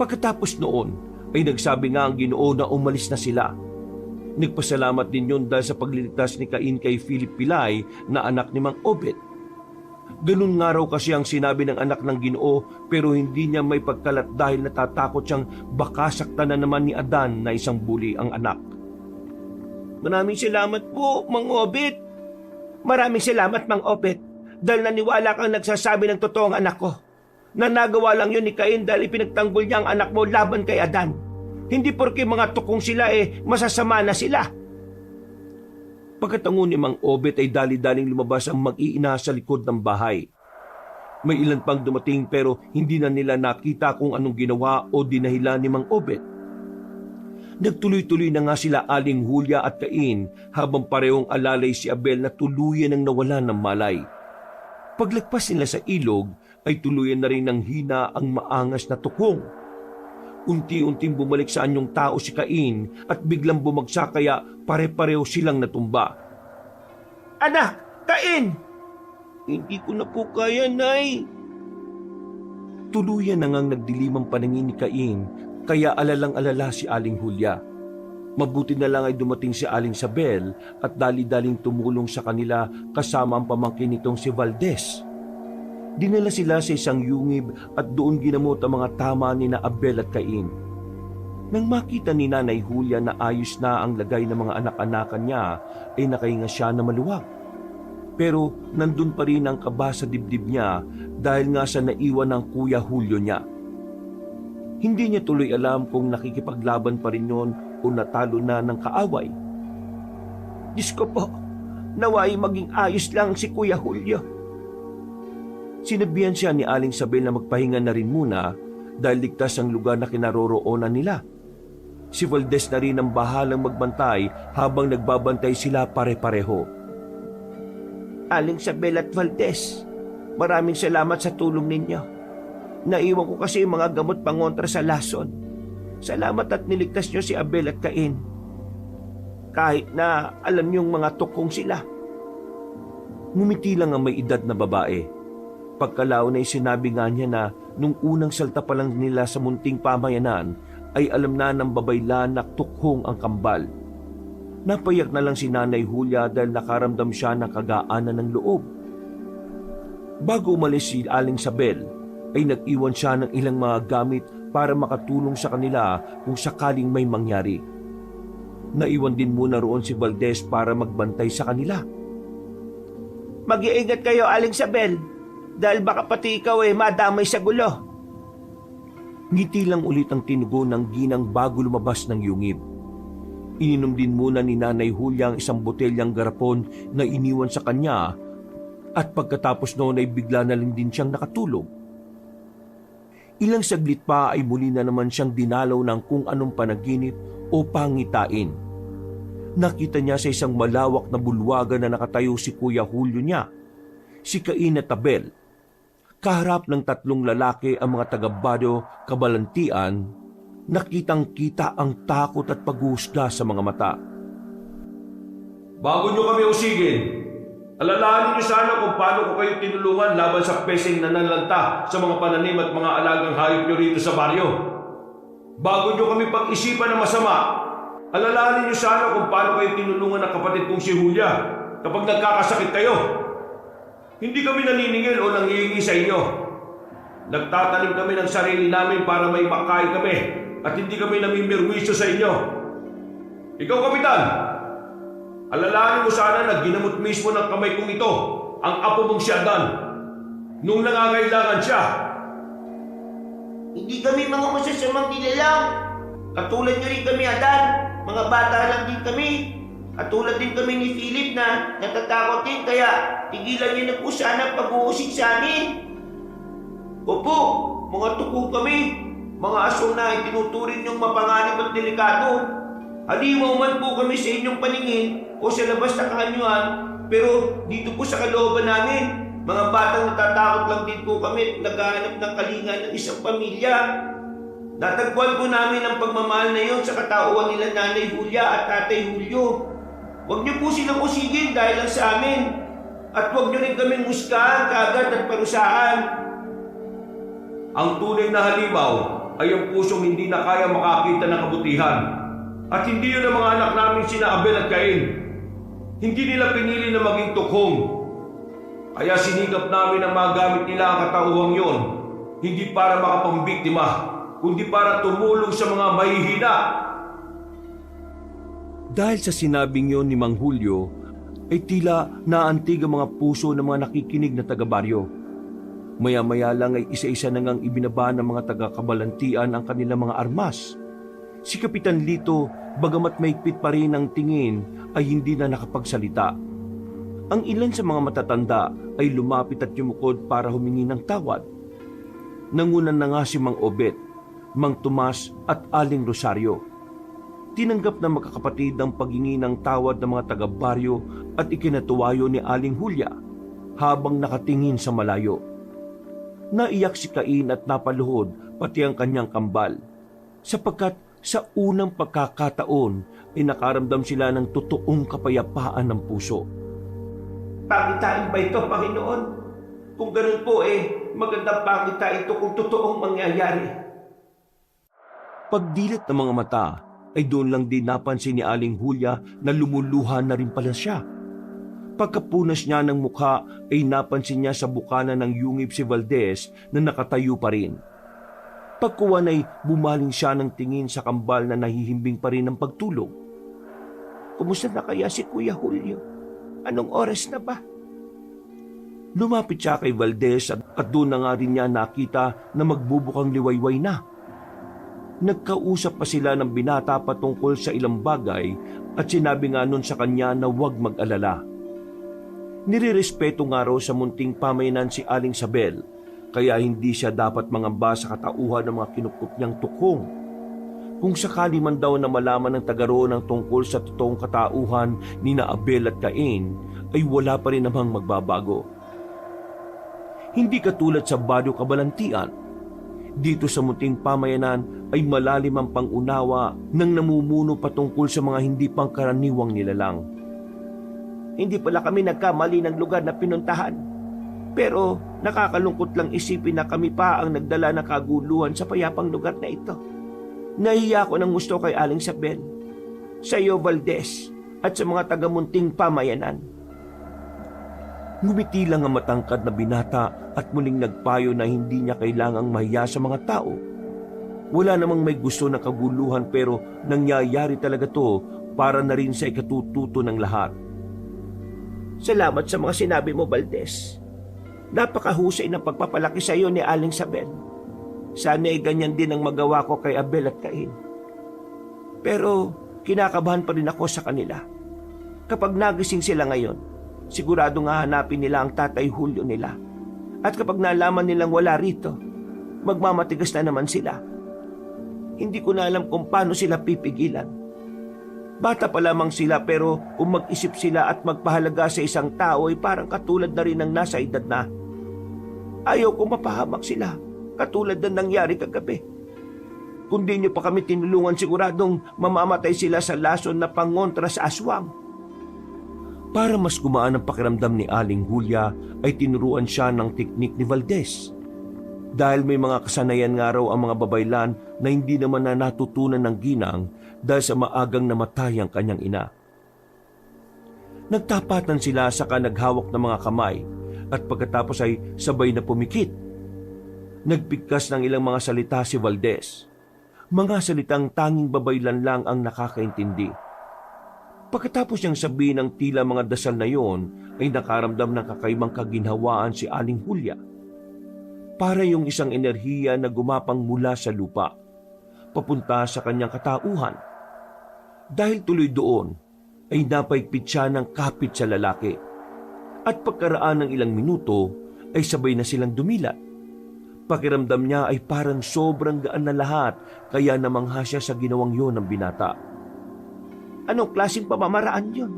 Pagkatapos noon ay nagsabi nga ang Ginoo na umalis na sila. Nagpasalamat din yun dahil sa pagliligtas ni Cain kay Philip Pilay na anak ni Mang Obet. Ganun nga raw kasi ang sinabi ng anak ng Ginoo pero hindi niya may pagkalat dahil natatakot siyang baka saktan na naman ni Adan na isang buli ang anak. Maraming salamat po, Mang Obet. Maraming salamat, Mang Obet, dahil naniwala kang nagsasabi ng totoong anak ko. Na nagawa lang yun ni Cain dahil ipinagtanggol niya ang anak mo laban kay Adan. Hindi porke mga tukong sila masasama na sila. Pagkatango ni Mang Obet ay dali-daling lumabas ang mag-iina sa likod ng bahay. May ilan pang dumating pero hindi na nila nakita kung anong ginawa o dinahilan ni Mang Obet. Nagtuloy-tuloy na nga sila Aling Hulya at Cain habang parehong alalay si Abel na tuluyan ang nawalan ng malay. Paglagpas nila sa ilog ay tuluyan na rin ng hina ang maangas na tukong. Unti-unting bumalik sa anyong tao si Cain at biglang bumagsak kaya pare-pareho silang natumba. Anak, Cain! Hindi ko na po kaya, Nay. Tuluyan na ngang nagdilim ang paningin ni Cain kaya alalang-alala si Aling Hulya. Mabuti na lang ay dumating si Aling Sabel at dali-daling tumulong sa kanila kasama ang pamangkin nitong si Valdez. Dinala sila sa isang yungib at doon ginamot ang mga tama ni na Abel at Cain. Nang makita ni Nanay Hulya na ayos na ang lagay ng mga anak-anakan niya, ay nakahinga siya na maluwag. Pero nandun pa rin ang kaba sa dibdib niya dahil nga sa naiwan ng Kuya Julio niya. Hindi niya tuloy alam kung nakikipaglaban pa rin yun o natalo na ng kaaway. Diyos ko po, naway maging ayos lang si Kuya Julio. Sinabihan siya ni Aling Sabel na magpahinga na rin muna dahil ligtas ang lugar na kinaroroonan nila. Si Valdez na rin ang bahalang magbantay habang nagbabantay sila pare-pareho. Aling Sabel at Valdez, maraming salamat sa tulong ninyo. Naiwan ko kasi yung mga gamot pangontra sa lason. Salamat at niligtas nyo si Abel at Cain. Kahit na alam niyong mga tukong sila. Ngumiti lang ang may edad na babae. Pagkalaon ay sinabi nga niya na nung unang salta pa lang nila sa munting pamayanan ay alam na ng babaylan na tukhong ang kambal. Napayak na lang si Nanay Hulya dahil nakaramdam siya ng kagaanan ng loob. Bago umalis si Aling Sabel ay nag-iwan siya ng ilang mga gamit para makatulong sa kanila kung sakaling may mangyari. Naiwan din muna roon si Valdez para magbantay sa kanila. Mag-iingat kayo, Aling Sabel. Dahil baka pati ikaw madamay sa gulo. Ngiti lang ulit ang tinugon ng ginang bago lumabas ng yungib. Ininom din muna ni Nanay Hulya ang isang botelyang garapon na iniwan sa kanya at pagkatapos noon ay bigla na lang din siyang nakatulog. Ilang saglit pa ay muli na naman siyang dinalaw ng kung anong panaginip o pangitain. Nakita niya sa isang malawak na bulwagan na nakatayo si Kuya Julio niya, si Cain at Abel. Kaharap ng tatlong lalaki ang mga taga-Bado Kabalantian, nakitang-kita ang takot at paghuhusga sa mga mata. Bago nyo kami usigin, alalahanin nyo sana kung paano ko kayo tinulungan laban sa peseng na nanlanta sa mga pananim at mga alagang hayop nyo rito sa baryo. Bago nyo kami pag-isipan ng masama, alalahanin nyo sana kung paano kayo tinulungan ng kapatid kong si Hulya kapag nagkakasakit kayo. Hindi kami naniningil o nanghihingi sa inyo. Nagtatanim kami ng sarili namin para may makain kami at hindi kami namimirwisyo sa inyo. Ikaw, Kapitan, alalahanin mo sana na ginamot mismo ng kamay kong ito ang apo mong si Adan nung nangangailangan siya. Hindi kami mga masasamang nilalang. Katulad nyo rin kami, Adan. Mga bata lang din kami. Katulad din kami ni Philip na natatakot din kaya tigilan niyo na po sana pag-uusig sa amin. Opo, mga tuko kami. Mga aso na itinuturing niyong mapanganib at delikado. Halimaw man po kami sa inyong paningin o sa labas na kahanyuan, pero dito po sa kalooban namin, mga batang natatakot lang din po kami at naghahanap ng kalinga ng isang pamilya. Natagpuan po namin ang pagmamahal na iyon sa katauhan nila Nanay Hulya at Tatay Julio. Huwag niyo po silang usigin dahil lang sa amin. At huwag niyo rin kaming musgahan, kaagad at parusahan. Ang tunay na halimaw ay ang pusong hindi na kaya makakita ng kabutihan. At hindi yun ang mga anak namin sina Abel at Cain. Hindi nila pinili na maging tukhong. Kaya sinikap namin ang magamit nila ang katauhang yon, hindi para makapambiktima, kundi para tumulong sa mga mahihina. Dahil sa sinabing yon ni Mang Julio, ay tila naantig ang mga puso ng mga nakikinig na taga-baryo. Maya-maya lang ay isa-isa na ngang ibinaba ng mga taga-Kabalantian ang kanilang mga armas. Si Kapitan Lito, bagamat mahigpit pa rin ang tingin, ay hindi na nakapagsalita. Ang ilan sa mga matatanda ay lumapit at yumukod para humingi ng tawad. Nangunan na nga si Mang Obet, Mang Tomas at Aling Rosario. Tinanggap na magkakapatid ang paghingi ng tawad ng mga taga-baryo at ikinatuwayo ni Aling Hulya habang nakatingin sa malayo. Naiyak si Cain at napaluhod pati ang kanyang kambal, sapagkat sa unang pagkakataon ay nakaramdam sila ng totoong kapayapaan ng puso. Pakitain ba ito, Panginoon? Kung ganun po magandang pakita ito kung totoong mangyayari. Pagdilat ng mga mata, ay doon lang din napansin ni Aling Hulya na lumuluha na rin pala siya. Pagkapunas niya ng mukha ay napansin niya sa bukana ng yungib si Valdez na nakatayo pa rin. Pagkuwan ay bumaling siya ng tingin sa kambal na nahihimbing pa rin ng pagtulog. Kumusta na kaya si Kuya Julio? Anong oras na ba? Lumapit siya kay Valdez at doon na nga rin niya nakita na magbubukang liwayway na. Nagkausap pa sila ng binata patungkol sa ilang bagay at sinabi nga nun sa kanya na huwag mag-alala. Nirirespeto nga raw sa munting pamayanan si Aling Sabel, kaya hindi siya dapat mangamba sa katauhan ng mga kinupkup niyang tukhong. Kung sakali man daw na malaman ng tagaro ng tungkol sa totoong katauhan ni na Abel at Cain, ay wala pa rin namang magbabago. Hindi katulad sa Baryo Kabalantian. Dito sa munting pamayanan ay malalim ang pangunawa ng namumuno patungkol sa mga hindi pangkaraniwang nilalang. Hindi pala kami nagkamali ng lugar na pinuntahan. Pero nakakalungkot lang isipin na kami pa ang nagdala ng kaguluhan sa payapang lugar na ito. Nahiya ko ng gusto kay Aling Sabel, sa iyo Valdez, at sa mga taga-munting pamayanan. Ngumiti lang ang matangkad na binata at muling nagpayo na hindi niya kailangang mahiya sa mga tao. Wala namang may gusto na kaguluhan pero nangyayari talaga to para na rin sa ikatututo ng lahat. Salamat sa mga sinabi mo, Valdez. Napakahusay ng pagpapalaki sa iyo ni Aling Sabel. Sana ay ganyan din ang magawa ko kay Abel at Cain. Pero kinakabahan pa rin ako sa kanila. Kapag nagising sila ngayon, sigurado nga hanapin nila ang Tatay Julio nila. At kapag nalaman nilang wala rito, magmamatigas na naman sila. Hindi ko na alam kung paano sila pipigilan. Bata pa lamang sila pero kung mag-isip sila at magpahalaga sa isang tao ay parang katulad na rin ng nasa edad na. Ayaw kong mapahamak sila, katulad na nangyari kagabi. Kung di niyo pa kami tinulungan, siguradong mamamatay sila sa lason na pangontra sa aswang. Para mas gumaan ang pakiramdam ni Aling Hulya ay tinuruan siya ng teknik ni Valdez. Dahil may mga kasanayan nga raw ang mga babaylan na hindi naman na natutunan ng ginang dahil sa maagang namatay ang kanyang ina. Nagtapatan sila saka naghawak ng mga kamay at pagkatapos ay sabay na pumikit. Nagpigkas ng ilang mga salita si Valdez. Mga salitang tanging babaylan lang ang nakakaintindi. Pagkatapos niyang sabihin ng tila mga dasal na yon, ay nakaramdam ng kakaibang kaginhawaan si Aling Hulya. Para yung isang enerhiya na gumapang mula sa lupa, papunta sa kanyang katauhan. Dahil tuloy doon, ay napaigpit siya ng kapit sa lalaki. At pagkaraan ng ilang minuto, ay sabay na silang dumilat. Pakiramdam niya ay parang sobrang gaan na lahat, kaya namangha siya sa ginawang yon ng binata. Anong klaseng pamamaraan yon?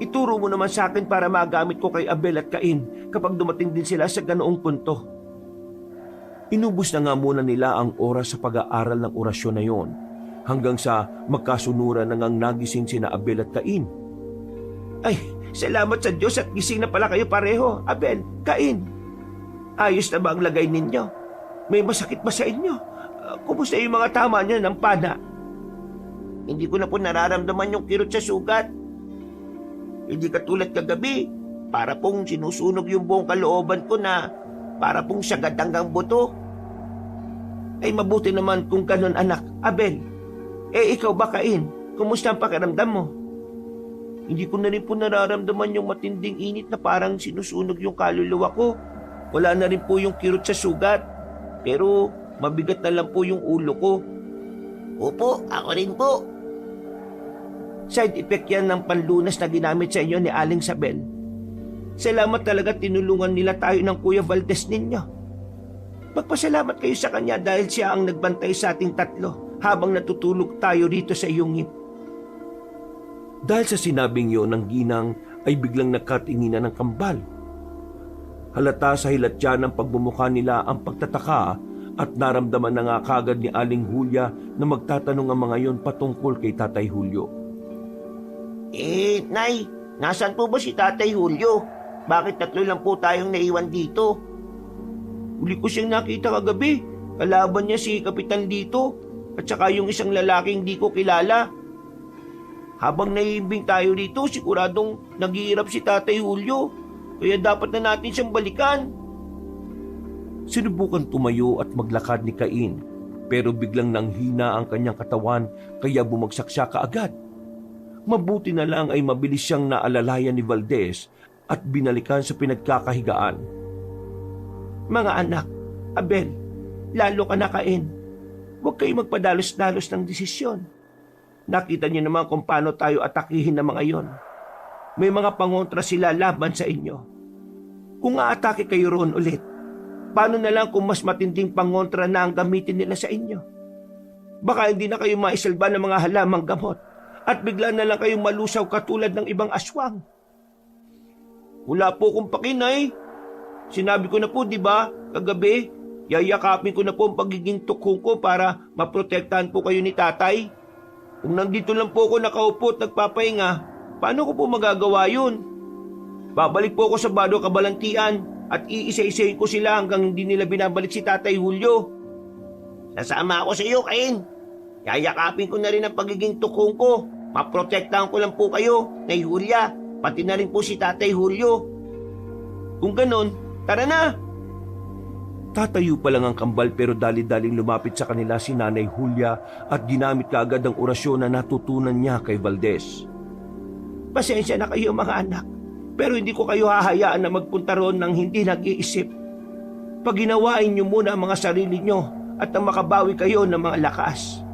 Ituro mo naman sa akin para magamit ko kay Abel at Cain kapag dumating din sila sa ganoong punto. Inubos na nga muna nila ang oras sa pag-aaral ng orasyon na yon, hanggang sa magkasunuran na ngang nagising sina Abel at Cain. Ay, salamat sa Diyos at gising na pala kayo pareho, Abel, Cain. Ayos na ba ang lagay ninyo? May masakit ba sa inyo? Kumusta yung mga tama niyo ng pana? Hindi ko na po nararamdaman yung kirot sa sugat. Hindi katulad kagabi, para pong sinusunog yung buong kalooban ko na para pong sagad hanggang buto. Ay mabuti naman kung ganun, anak. Abel, ikaw ba, Cain? Kumusta ang pakiramdam mo? Hindi ko na rin po nararamdaman yung matinding init na parang sinusunog yung kaluluwa ko. Wala na rin po yung kirot sa sugat. Pero mabigat na lang po yung ulo ko. Opo, ako rin po. Side effect yan ng panlunas na ginamit sa inyo ni Aling Sabel. Salamat talaga tinulungan nila tayo ng Kuya Valdez ninyo. Magpasalamat kayo sa kanya dahil siya ang nagbantay sa ating tatlo habang natutulog tayo rito sa iyong ip. Dahil sa sinabing yun ng ginang ay biglang nagkatinginan ng kambal. Halata sa hilatya ng pagbumukha nila ang pagtataka at naramdaman na nga kagad ni Aling Julia na magtatanong ang mga yon patungkol kay Tatay Julio. Nay, nasaan po ba si Tatay Julio? Bakit tatlo lang po tayong naiwan dito? Uli ko siyang nakita kagabi. Kalaban niya si Kapitan Lito at saka yung isang lalaking di ko kilala. Habang naiimbing tayo dito, siguradong naghihirap si Tatay Julio. Kaya dapat na natin siyang balikan. Sinubukan tumayo at maglakad ni Cain, pero biglang nanghina ang kanyang katawan kaya bumagsak siya kaagad. Mabuti na lang ay mabilis siyang naalalayan ni Valdez at binalikan sa pinagkakahigaan. Mga anak, Abel, lalo ka na Cain. Huwag kayong magpadalos-dalos ng desisyon. Nakita niyo naman kung paano tayo atakihin ng mga yon. May mga pangontra sila laban sa inyo. Kung aatake kayo roon ulit, paano na lang kung mas matinding pangontra na ang gamitin nila sa inyo? Baka hindi na kayo maisalba ng mga halamang gamot at bigla na lang kayong malusaw katulad ng ibang aswang. Wala po kong pakinay. Sinabi ko na po, di ba, kagabi, yayakapin ko na po ang pagiging tukhong ko para maprotektahan po kayo ni tatay. Kung nandito lang po ako nakaupo at nagpapahinga, paano ko po magagawa yun? Babalik po ako sa Bado Kabalantian at iisa-isahin ko sila hanggang hindi nila binabalik si Tatay Julio. Sasama ako sa iyo, Cain. Yayakapin ko na rin ang pagiging tukhong ko. Maprotektahan ko lang po kayo, Nay Julia, pati na rin po si Tatay Julio. Kung ganon, tara na! Tatayo pa lang ang kambal pero dali-daling lumapit sa kanila si Nanay Julia at ginamit kaagad ang orasyon na natutunan niya kay Valdez. Pasensya na kayo mga anak, pero hindi ko kayo hahayaan na magpunta roon ng hindi nag-iisip. Paginawain niyo muna ang mga sarili niyo at ang makabawi kayo ng mga lakas.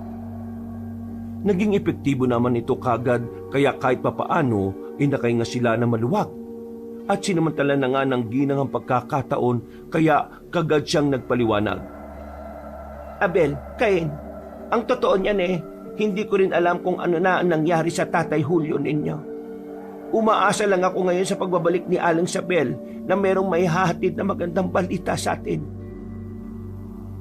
Naging epektibo naman ito kagad kaya kahit papaano inakahinga sila na maluwag. At sinamantala na nga ng ginang ang pagkakataon kaya kagad siyang nagpaliwanag. Abel, Cain, ang totoo niyan hindi ko rin alam kung ano na ang nangyari sa Tatay Julio ninyo. Umaasa lang ako ngayon sa pagbabalik ni Aling Sabel na merong may hahatid na magandang balita sa atin.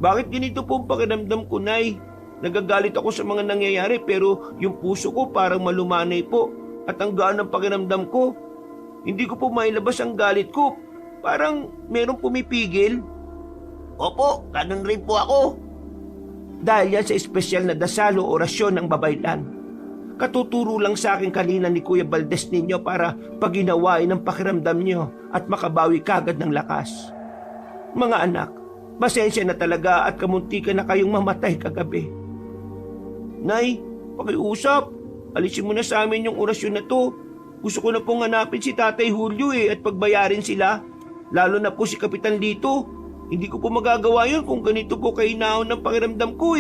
Bakit ganito po ang pakiramdam ko, Nay? Nagagalit ako sa mga nangyayari pero yung puso ko parang malumanay po at ang gaan ng pakiramdam ko. Hindi ko po mailabas ang galit ko. Parang merong pumipigil. Opo, ganun rin po ako. Dahil yan sa espesyal na dasal o orasyon ng babaylan. Katuturo lang sa akin kanina ni Kuya Valdez ninyo para paginawain ang pakiramdam nyo at makabawi kagad ng lakas. Mga anak, pasensya na talaga at kamuntikan na kayong mamatay kagabi. Nay, pakiusap. Alisin mo na sa amin yung orasyon na to. Gusto ko na pong hanapin si Tatay Julio at pagbayarin sila. Lalo na po si Kapitan Lito. Hindi ko po magagawa yun kung ganito po kahinahon ng pakiramdam ko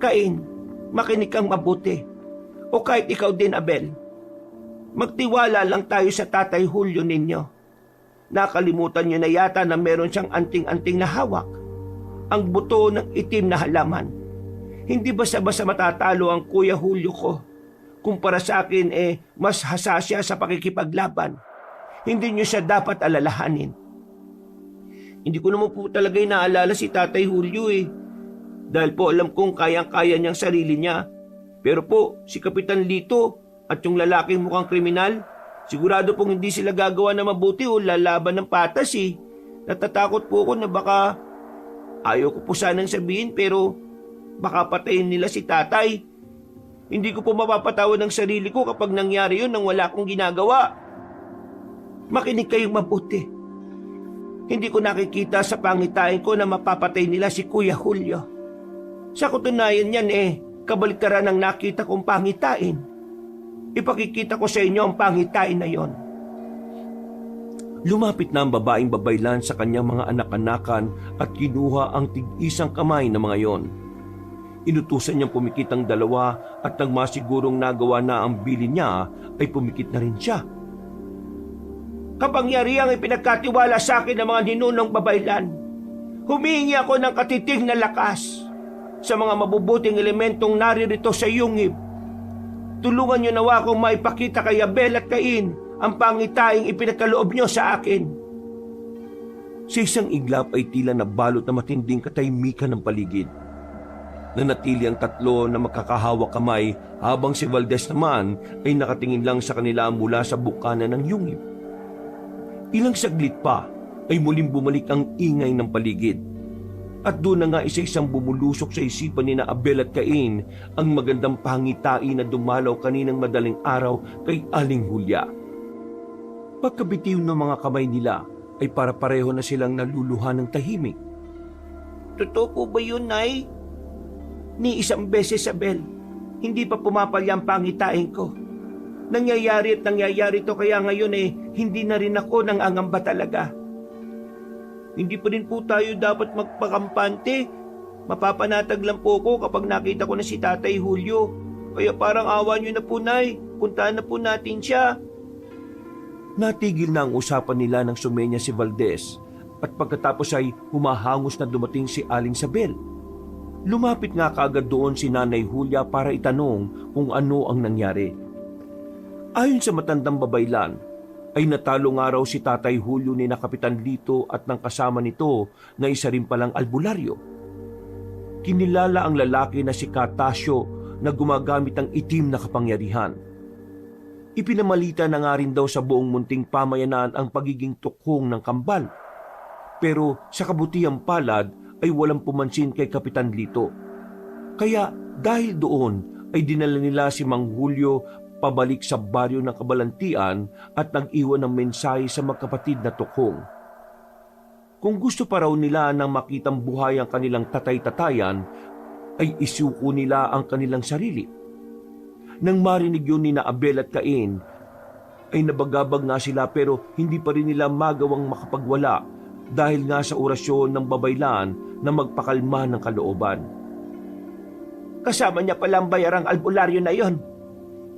Cain, makinig kang mabuti. O kahit ikaw din, Abel. Magtiwala lang tayo sa Tatay Julio ninyo. Nakalimutan nyo na yata na meron siyang anting-anting na hawak. Ang buto ng itim na halaman. Hindi basta-basta matatalo ang Kuya Julio ko. Kumpara sa akin mas hasa siya sa pakikipaglaban. Hindi niyo siya dapat alalahanin. Hindi ko naman po talaga inaalala si Tatay Julio Dahil po alam kong kayang-kaya niyang sarili niya. Pero po, si Kapitan Lito at yung lalaking mukhang kriminal, sigurado pong hindi sila gagawa na mabuti o lalaban ng patas Natatakot po ako na baka, ayaw ko po sanang sabihin pero baka patayin nila si tatay. Hindi ko po mapapatawad ng sarili ko kapag nangyari yun nang wala akong ginagawa. Makinig kayong mabuti. Hindi ko nakikita sa pangitain ko na mapapatay nila si Kuya Julio. Sa katunayan yan kabaliktaran ang nakita kong pangitain. Ipakikita ko sa inyo ang pangitain na yon. Lumapit na ang babaeng babaylan sa kanyang mga anak-anakan at kinuha ang tig-isang kamay ng mga yon. Inutusan niyang pumikit ang dalawa at nang masigurong nagawa na ang bilin niya ay pumikit na rin siya. Kapangyarihang ipinagkatiwala sa akin ng mga ninunong babaylan. Humihingi ako ng katitig na lakas sa mga mabubuting elementong naririto sa yungib. Tulungan niyo nawa akong maipakita kay Abel at Cain ang pangitaing ipinagkaloob niyo sa akin. Sa isang iglap ay tila nabalot na matinding katahimikan ng paligid. Nanatili ang tatlo na magkakahawak kamay habang si Valdez naman ay nakatingin lang sa kanila mula sa bukana ng yungib. Ilang saglit pa ay muling bumalik ang ingay ng paligid. At doon na nga isa-isang bumulusok sa isipan ni na Abel at Cain ang magandang pangitain na dumalaw kaninang madaling araw kay Aling Julia. Pagkabitiw ng mga kamay nila ay para pareho na silang naluluhan ng tahimik. Totoo po ba yun, Nay? Ni isang beses, Abel, hindi pa pumapalya ang pangitain ko. Nangyayari at nangyayari to kaya ngayon hindi na rin ako nangangamba talaga. Hindi pa rin po tayo dapat magpakampante. Mapapanatag lang po ko kapag nakita ko na si Tatay Julio. Kaya parang awa niyo na po, Nay. Puntahan na po natin siya. Natigil na ang usapan nila nang sumenya si Valdez at pagkatapos ay humahangos na dumating si Aling Sabel. Lumapit nga kaagad doon si Nanay Julia para itanong kung ano ang nangyari. Ayon sa matandang babaylan, ay natalo nga raw si Tatay Julio ni na Kapitan Lito at ng kasama nito na isa rin palang albularyo. Kinilala ang lalaki na si Catasio na gumagamit ng itim na kapangyarihan. Ipinamalita na nga rin daw sa buong munting pamayanan ang pagiging tukhong ng kambal. Pero sa kabutihang palad ay walang pumansin kay Kapitan Lito. Kaya dahil doon ay dinala nila si Mang Julio pabalik sa baryo ng Kabalantian at nag-iwan ng mensahe sa magkapatid na tukhong. Kung gusto pa raw nila nang makitang buhay ang kanilang tatay-tatayan, ay isuko nila ang kanilang sarili. Nang marinig yun ni na Abel at Cain, ay nabagabag nga sila pero hindi pa rin nila magawang makapagwala dahil nga sa orasyon ng babaylan na magpakalma ng kalooban. Kasama niya palang bayarang albularyo na yon.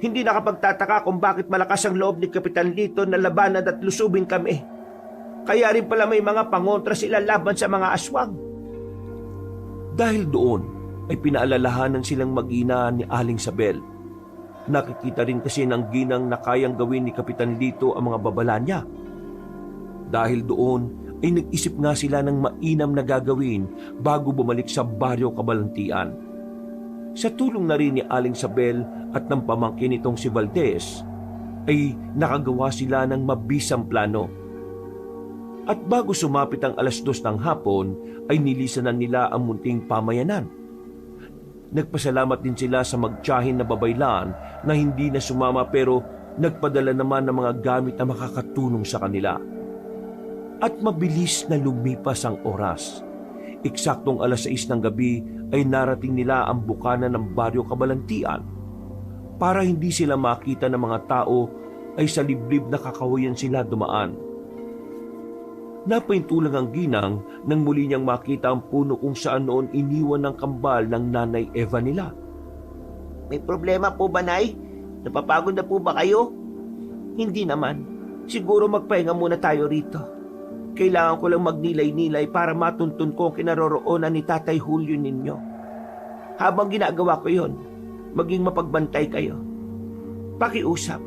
Hindi nakapagtataka kung bakit malakas ang loob ni Kapitan Lito na labanan at lusubin kami. Kaya rin pala may mga pangontra sila laban sa mga aswang. Dahil doon ay pinaalalahanan silang mag-ina ni Aling Sabel. Nakikita rin kasi ng ginang na kayang gawin ni Kapitan Lito ang mga babala niya. Dahil doon ay nag-isip nga sila ng mainam na gagawin bago bumalik sa baryo Kabalantian. Sa tulong na rin ni Aling Sabel at ng pamangkin nitong si Valdez, ay nakagawa sila ng mabisang plano. At bago sumapit ang 2:00 ng hapon, ay nilisanan nila ang munting pamayanan. Nagpasalamat din sila sa magtiyahin na babaylan na hindi na sumama pero nagpadala naman ng mga gamit na makakatulong sa kanila. At mabilis na lumipas ang oras. Eksaktong 6:00 ng gabi ay narating nila ang bukana ng baryo Kabalantian. Para hindi sila makita ng mga tao ay sa liblib na kakawayan sila dumaan. Napahintulang ang ginang nang muli niyang makita ang puno kung saan noon iniwan ng kambal ng Nanay Eva nila. May problema po ba, Nay? Napapagod na po ba kayo? Hindi naman. Siguro magpahinga muna tayo rito. Kailangan ko lang magnilay-nilay para matuntun ko ang kinaroroonan ni Tatay Julio ninyo. Habang ginagawa ko yon, maging mapagbantay kayo. Pakiusap,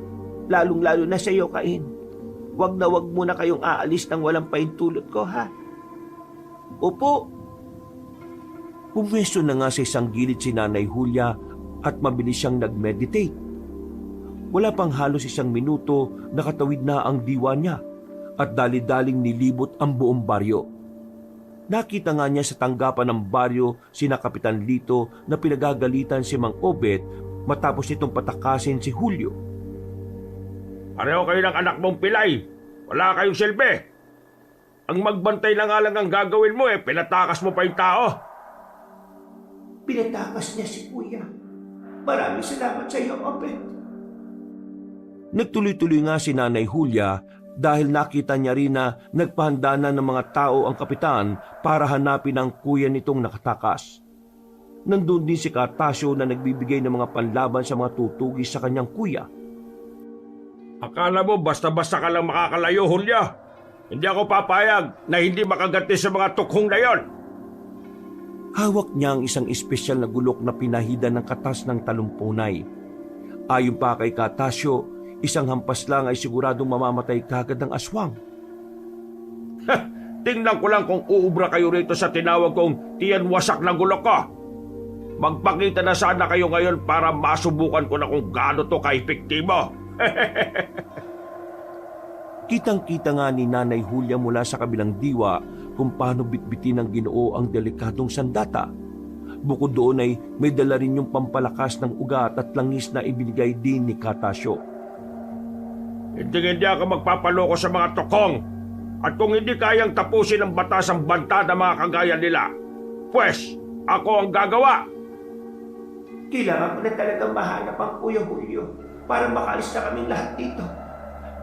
lalong-lalo na sa iyo, Cain. Wag na wag muna kayong aalis nang walang pahintulot ko, ha? Opo. Pumwesto na nga sa isang gilid si Nanay Julia at mabilis siyang nag-meditate. Wala pang halos 1 minuto nakatawid na ang diwa niya at dali-daling nilibot ang buong baryo. Nakita nga niya sa tanggapan ng baryo sina Kapitan Lito na pinagagalitan si Mang Obet matapos itong patakasin si Julio. Pareho kayo ng anak mong pilay. Wala kayong silbi. Ang magbantay na nga lang ang gagawin mo pinatakas mo pa yung tao. Pinatakas niya si Kuya. Maraming salamat sa iyo, Obet. Nagtuloy-tuloy nga si Nanay Julia dahil nakita niya rin na nagpahanda na ng mga tao ang kapitan para hanapin ang kuya nitong nakatakas. Nandun din si Katasyo na nagbibigay ng mga panlaban sa mga tutugis sa kanyang kuya. Akala mo basta-basta ka lang makakalayo, Hulya? Hindi ako papayag na hindi makaganti sa mga tukhong na yon. Hawak niya ang isang espesyal na gulok na pinahida ng katas ng talumpunay. Ayon pa kay Katasyo, isang hampas lang ay siguradong mamamatay kagad ng aswang. Tingnan ko lang kung uubra kayo rito sa tinawag kong tiyan wasak na gulok ko. Magpakita na sana kayo ngayon para masubukan ko na kung gaano to ka-epektibo. Kitang-kita nga ni Nanay Julia mula sa kabilang diwa kung paano bitbitin ng Ginoo ang delikadong sandata. Bukod doon ay may dala rin yung pampalakas ng ugat at langis na ibinigay din ni Katasyo. Hindi ako magpapaloko sa mga tokong. At kung hindi kayang tapusin ng batas ang banta ng mga kagaya nila, pues ako ang gagawa. Kailangan ko na talagang mahanap ang Kuya Julio para makaalis na kaming lahat dito.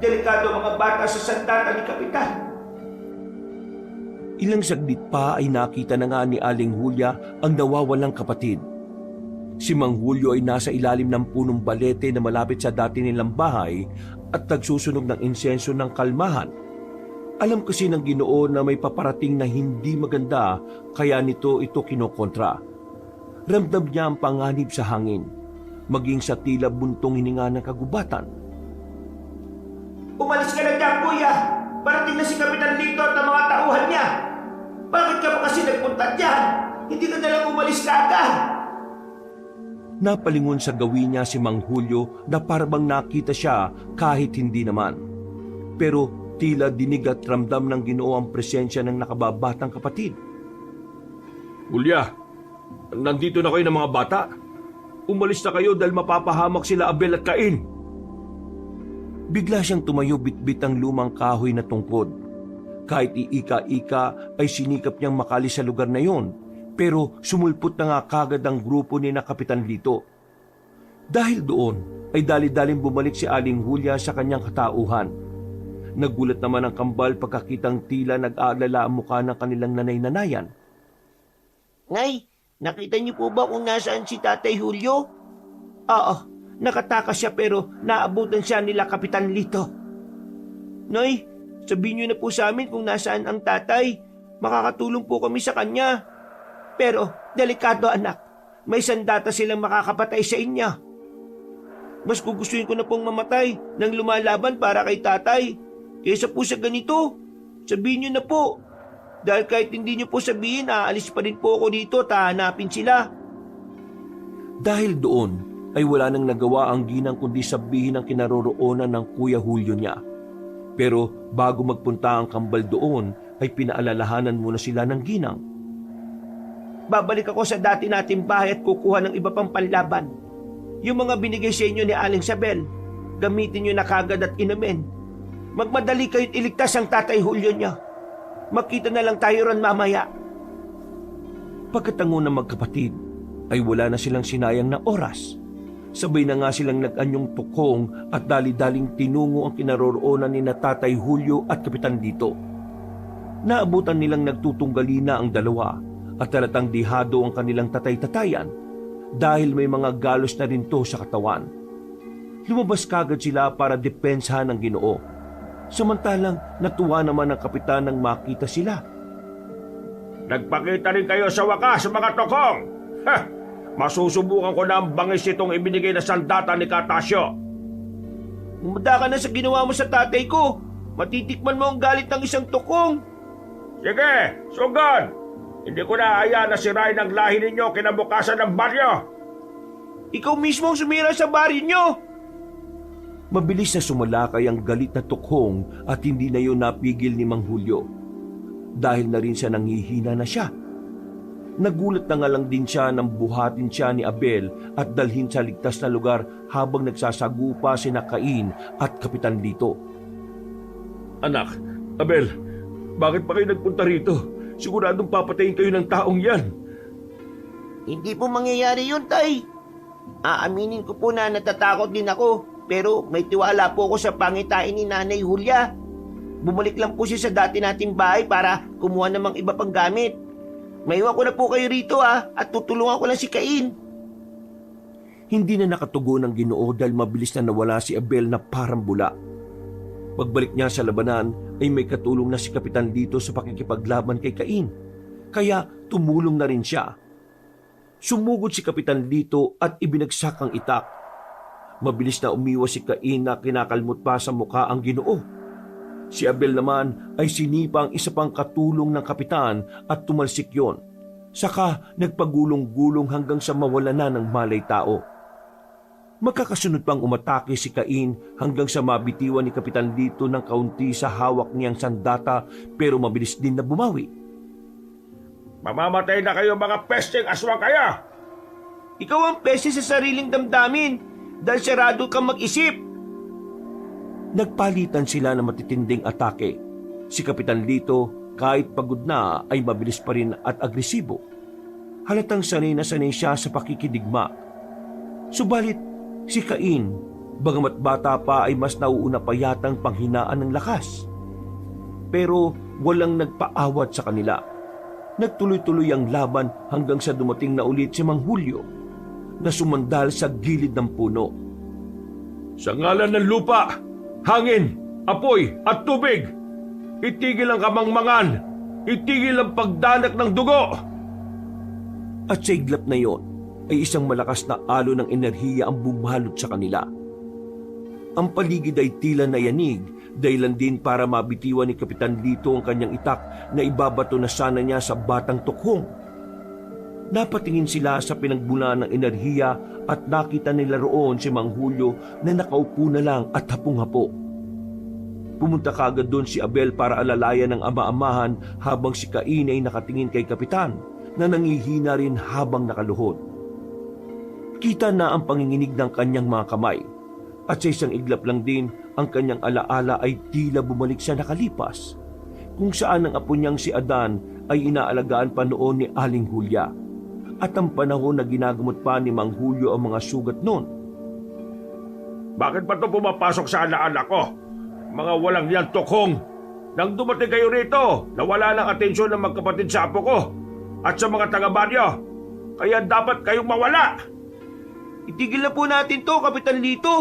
Delikado ang mga bata sa sandata ni Kapitan. Ilang saglit pa ay nakita na nga ni Aling Julia ang nawawalang kapatid. Si Mang Julio ay nasa ilalim ng punong balete na malapit sa dati nilang bahay at nagsusunog ng insenso ng kalmahan. Alam kasi ng Ginoo na may paparating na hindi maganda kaya ito kinokontra. Ramdam niya ang panganib sa hangin, maging sa tila buntong hininga ng kagubatan. Umalis ka na dyan, Kuya! Parating na si Kapitan Lito at ang mga tauhan niya! Bakit ka pa kasi nagpunta dyan? Hindi ka nalang umalis ka agad! Napalingon sa gawin niya si Mang Julio na parabang nakita siya kahit hindi naman. Pero tila dinig at ramdam ng Ginoo ang presensya ng nakababatang kapatid. Hulya, nandito na kayo ng mga bata. Umalis na kayo dahil mapapahamak sila Abel at Cain. Bigla siyang tumayo bitbit ang lumang kahoy na tungkod. Kahit iika-ika ay sinikap niyang makalis sa lugar na yon, pero sumulpot na nga kagad ang grupo ni na Kapitan Lito. Dahil doon ay dali-daling bumalik si Aling Julia sa kanyang katauhan. Nagulat naman ang kambal pagkakitang tila nag-aalala ang mukha ng kanilang nanay-nanayan. Nay, nakita niyo po ba kung nasaan si Tatay Julio? Oo, nakatakas siya pero naabutan siya nila Kapitan Lito. Nay, sabihin niyo na po sa amin kung nasaan ang tatay. Makakatulong po kami sa kanya. Pero, delikado anak. May sandata silang makakapatay sa inyo. Mas gugustuhin ko na pong mamatay nang lumalaban para kay tatay. Kaysa po sa ganito, sabihin niyo na po. Dahil kahit hindi niyo po sabihin, aalis pa rin po ako dito at hahanapin sila. Dahil doon ay wala nang nagawa ang ginang kundi sabihin ang kinaroroonan ng Kuya Julio niya. Pero bago magpunta ang kambal doon ay pinaalalahanan muna sila ng ginang. Babalik ako sa dati nating bahay at kukuha ng iba pang panlaban. Yung mga binigay sa inyo ni Aling Sabel, gamitin nyo na kagad at inumin. Magmadali kayo't iligtas ang Tatay Julio niya. Makita na lang tayo ron mamaya. Pagkatango ng magkapatid ay wala na silang sinayang na oras. Sabay na nga silang nag-anyong tukong at dali-daling tinungo ang kinaroroonan ni na Tatay Julio at Kapitan Lito. Naabutan nilang nagtutunggali na ang dalawa at talatang dihado ang kanilang tatay-tatayan dahil may mga galos na rin to sa katawan. Lumabas kagad sila para depensahan ng Ginoo. Samantalang natuwa naman ang kapitan nang makita sila. Nagpakita rin kayo sa wakas, mga tokong! Ha! Masusubukan ko na ang bangis itong ibinigay na sandata ni Katasyo. Umada ka na sa ginawa mo sa tatay ko. Matitikman mo ang galit ng isang tukong. Sige, sugod! Hindi ko na hayaan na sirain ang lahi ninyo kinabukasan ng baryo. Ikaw mismo ang sumira sa baryo nyo. Mabilis na sumalakay ang galit na tukhong at hindi na yun napigil ni Mang Julio. Dahil na rin siya nanghihina na siya. Nagulat na nga lang din siya nang buhatin siya ni Abel at dalhin sa ligtas na lugar habang nagsasagupa sina Cain at Kapitan Lito. Anak, Abel, bakit pa kayo nagpunta rito? Siguradong papatayin kayo ng taong yan. Hindi po mangyayari yun, Tay. Aaminin ko po na natatakot din ako, pero may tiwala po ako sa pangitain ni Nanay Julia. Bumalik lang po siya sa dati nating bahay para kumuha namang iba pang gamit. Maiwan ko na po kayo rito at tutulungan ko lang si Cain. Hindi na nakatugon ang Ginoo dahil mabilis na nawala si Abel na parang bula. Pagbalik niya sa labanan ay may katulong na si Kapitan Lito sa pakikipaglaban kay Cain. Kaya tumulong na rin siya. Sumugod si Kapitan Lito at ibinagsak ang itak. Mabilis na umiwas si Cain na kinakalmot pa sa mukha ang Ginoo. Si Abel naman ay sinipa ang isa pang katulong ng kapitan at tumalsik yon. Saka nagpagulong-gulong hanggang sa mawala na ng malay tao. Magkakasunod pang umatake si Cain hanggang sa mabitiwan ni Kapitan Lito ng kaunti sa hawak niyang sandata pero mabilis din na bumawi. Mamamatay na kayo mga pesteng aswang kaya! Ikaw ang peste sa sariling damdamin dahil sarado kang mag-isip. Nagpalitan sila ng matitinding atake. Si Kapitan Lito kahit pagod na ay mabilis pa rin at agresibo. Halatang sanay na sanay siya sa pakikidigma. Subalit si Cain, bagamat bata pa ay mas nauuna pa yatang panghinaan ng lakas. Pero walang nagpaawat sa kanila. Nagtuloy-tuloy ang laban hanggang sa dumating na ulit si Mang Julio na sumandal sa gilid ng puno. Sa ngalan ng lupa, hangin, apoy at tubig, itigil ang kamangmangan, itigil ang pagdanak ng dugo. At sa iglap na yon ay isang malakas na alon ng enerhiya ang bumalot sa kanila. Ang paligid ay tila nayanig, dahilan din para mabitiwan ni Kapitan Lito ang kanyang itak na ibabato na sana niya sa batang tukhong. Napatingin sila sa pinagbulaan ng enerhiya at nakita nila roon si Mang Julio na nakaupo na lang at hapong-hapo. Pumunta kaagad doon si Abel para alalayan ng ama-amahan habang si Cain ay nakatingin kay Kapitan na nangihina rin habang nakaluhod. Kita na ang panginginig ng kanyang mga kamay at sa isang iglap lang din ang kanyang alaala ay tila bumalik sa nakalipas kung saan ang apo niyang si Adan ay inaalagaan pa noon ni Aling Julia at ang panahon na ginagamot pa ni Mang Julio ang mga sugat noon. Bakit ba ito pumapasok sa alaala ko? Mga walang yan tukhong! Nang dumating kayo rito, nawala ng atensyon ng magkapatid sa apo ko at sa mga taga-baryo. Kaya dapat kayong mawala! Itigil na po natin to, Kapitan Lito.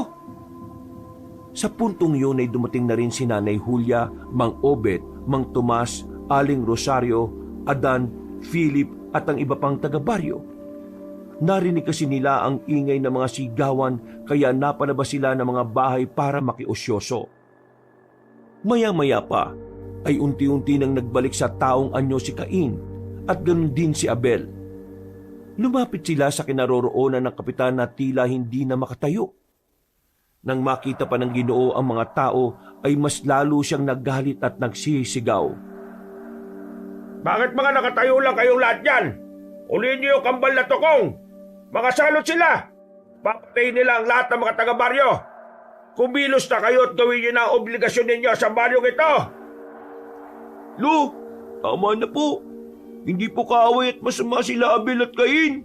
Sa puntong yun ay dumating na rin si Nanay Julia, Mang Obet, Mang Tomas, Aling Rosario, Adan, Philip at ang iba pang taga-baryo. Narinig kasi nila ang ingay ng mga sigawan kaya napalabas sila ng mga bahay para makiosyoso. Maya-maya pa ay unti-unti nang nagbalik sa taong anyo si Cain at ganoon din si Abel. Lumapit sila sa kinaroroonan ng kapitan na tila hindi na makatayo. Nang makita pa ng Ginoo ang mga tao ay mas lalo siyang naggalit at nagsisigaw. Bakit mga nakatayo lang kayong lahat yan? Ulihin niyo yung kambal na tukong! Mga salot sila! Papatayin nila ang lahat ng mga taga-baryo! Kumilos na kayo at gawin niyo na ang obligasyon ninyo sa baryong ito! Lo, tama na po. Hindi po kaaway at masama sila Abel at Cain.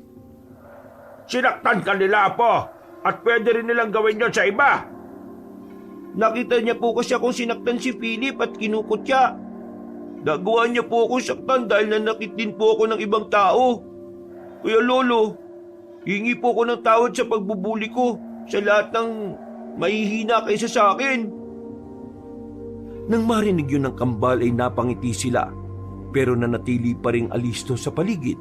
Sinaktan ka nila po at pwede rin nilang gawin yon sa iba. Nakita niya po kasi akong sinaktan si Philip at kinukot siya. Nagawa niya po akong saktan dahil nanakit din po ako ng ibang tao. Kuya Lolo, hingi po ako ng tawad sa pagbubuli ko sa lahat ng mahihina kaysa sa akin. Nang marinig yun ng kambal ay napangiti sila, pero nanatili pa ring alisto sa paligid.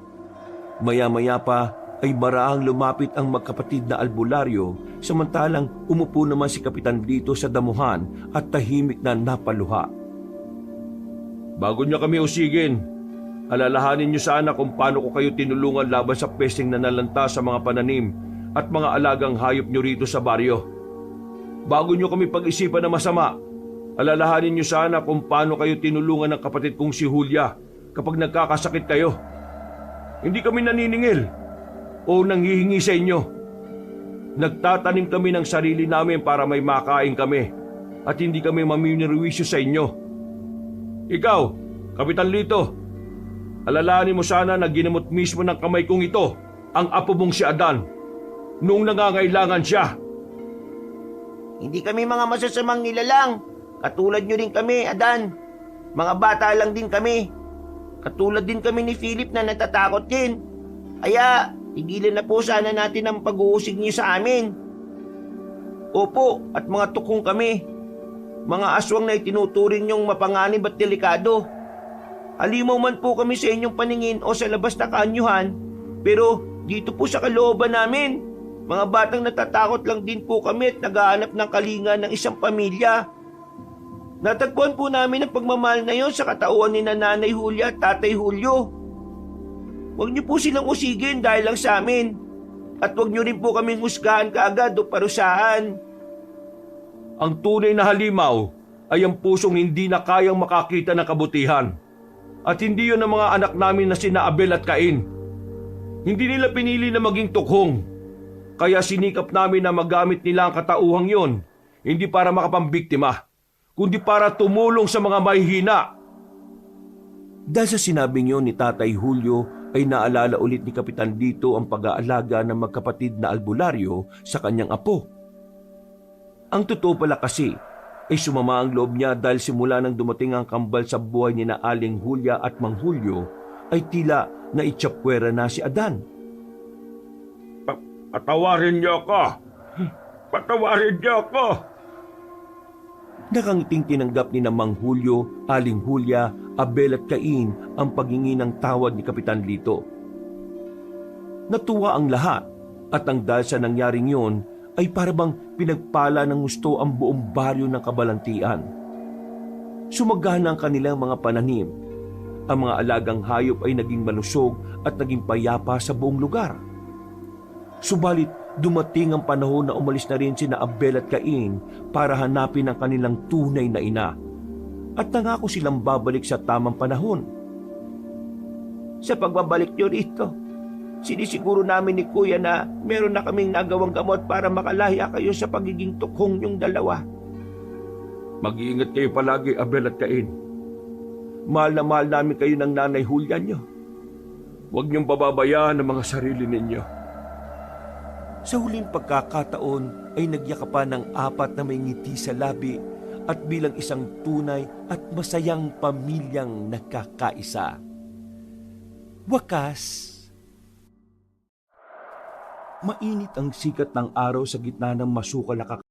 Maya-maya pa ay maraang lumapit ang magkapatid na albularyo, samantalang umupo naman si Kapitan Lito sa damuhan at tahimik na napaluha. Bago niyo kami usigin, alalahanin niyo sana kung paano ko kayo tinulungan laban sa pesteng nanalanta sa mga pananim at mga alagang hayop niyo rito sa baryo. Bago niyo kami pag-isipan na masama, alalahanin niyo sana kung paano kayo tinulungan ng kapatid kong si Julia kapag nagkakasakit kayo. Hindi kami naniningil o nanghihingi sa inyo. Nagtatanim kami ng sarili namin para may makain kami at hindi kami maminirwisyo sa inyo. Ikaw, Kapitan Lito, alalahanin mo sana na ginamot mismo ng kamay kong ito ang apo mong si Adan noong nangangailangan siya. Hindi kami mga masasamang nilalang. Katulad nyo rin kami, Adan. Mga bata lang din kami. Katulad din kami ni Philip na natatakot din. Kaya, tigilan na po sana natin ang pag-uusig niyo sa amin. Opo, at mga tukong kami. Mga aswang na itinuturing niyong mapanganib at delikado. Halimaw man po kami sa inyong paningin o sa labas na kaanyuhan, pero dito po sa kalooban namin, mga batang natatakot lang din po kami at naghahanap ng kalinga ng isang pamilya. Natagpuan po namin ang pagmamahal na yon sa katauhan ni Nanay Julia at Tatay Julio. Huwag niyo po silang usigin dahil lang sa amin. At huwag niyo rin po kaming husgahan kaagad o parusahan. Ang tunay na halimaw ay ang pusong hindi na kayang makakita ng kabutihan. At hindi yun ang mga anak namin na sina Abel at Cain. Hindi nila pinili na maging tukhong. Kaya sinikap namin na magamit nila ang katauhang yon, hindi para makapambiktima, kundi para tumulong sa mga mahihina. Dahil sa sinabing yon ni Tatay Julio, ay naalala ulit ni Kapitan Lito ang pag-aalaga ng magkapatid na albularyo sa kanyang apo. Ang totoo pala kasi ay sumama ang loob niya dahil simula nang dumating ang kambal sa buhay ni na Aling Julia at Mang Julio ay tila naitsapwera na si Adan. Patawarin niyo ako! Patawarin niyo ako! Nakangiting tinanggap ni na Mang Julio, Aling Julia, Abel at Cain ang paghingi ng tawad ni Kapitan Lito. Natuwa ang lahat at ang dahil sa nangyaring yon ay parabang pinagpala ng gusto ang buong baryo ng Kabalantian. Sumagana ang kanilang mga pananim. Ang mga alagang hayop ay naging malusog at naging payapa sa buong lugar. Subalit, dumating ang panahon na umalis na rin sina Abel at Cain para hanapin ang kanilang tunay na ina. At nangako silang babalik sa tamang panahon. Sa pagbabalik niyo rito, sinisiguro namin ni Kuya na meron na kaming nagawang gamot para makalaya kayo sa pagiging tukhong niyong dalawa. Mag-iingat kayo palagi, Abel at Cain. Mahal na mahal namin kayo ng Nanay Julia niyo. Huwag niyong pababayaan ang mga sarili ninyo. Sa huling pagkakataon ay nagyakapan ng apat na may ngiti sa labi at bilang isang tunay at masayang pamilyang nagkakaisa. Wakas. Mainit ang sikat ng araw sa gitna ng masukal na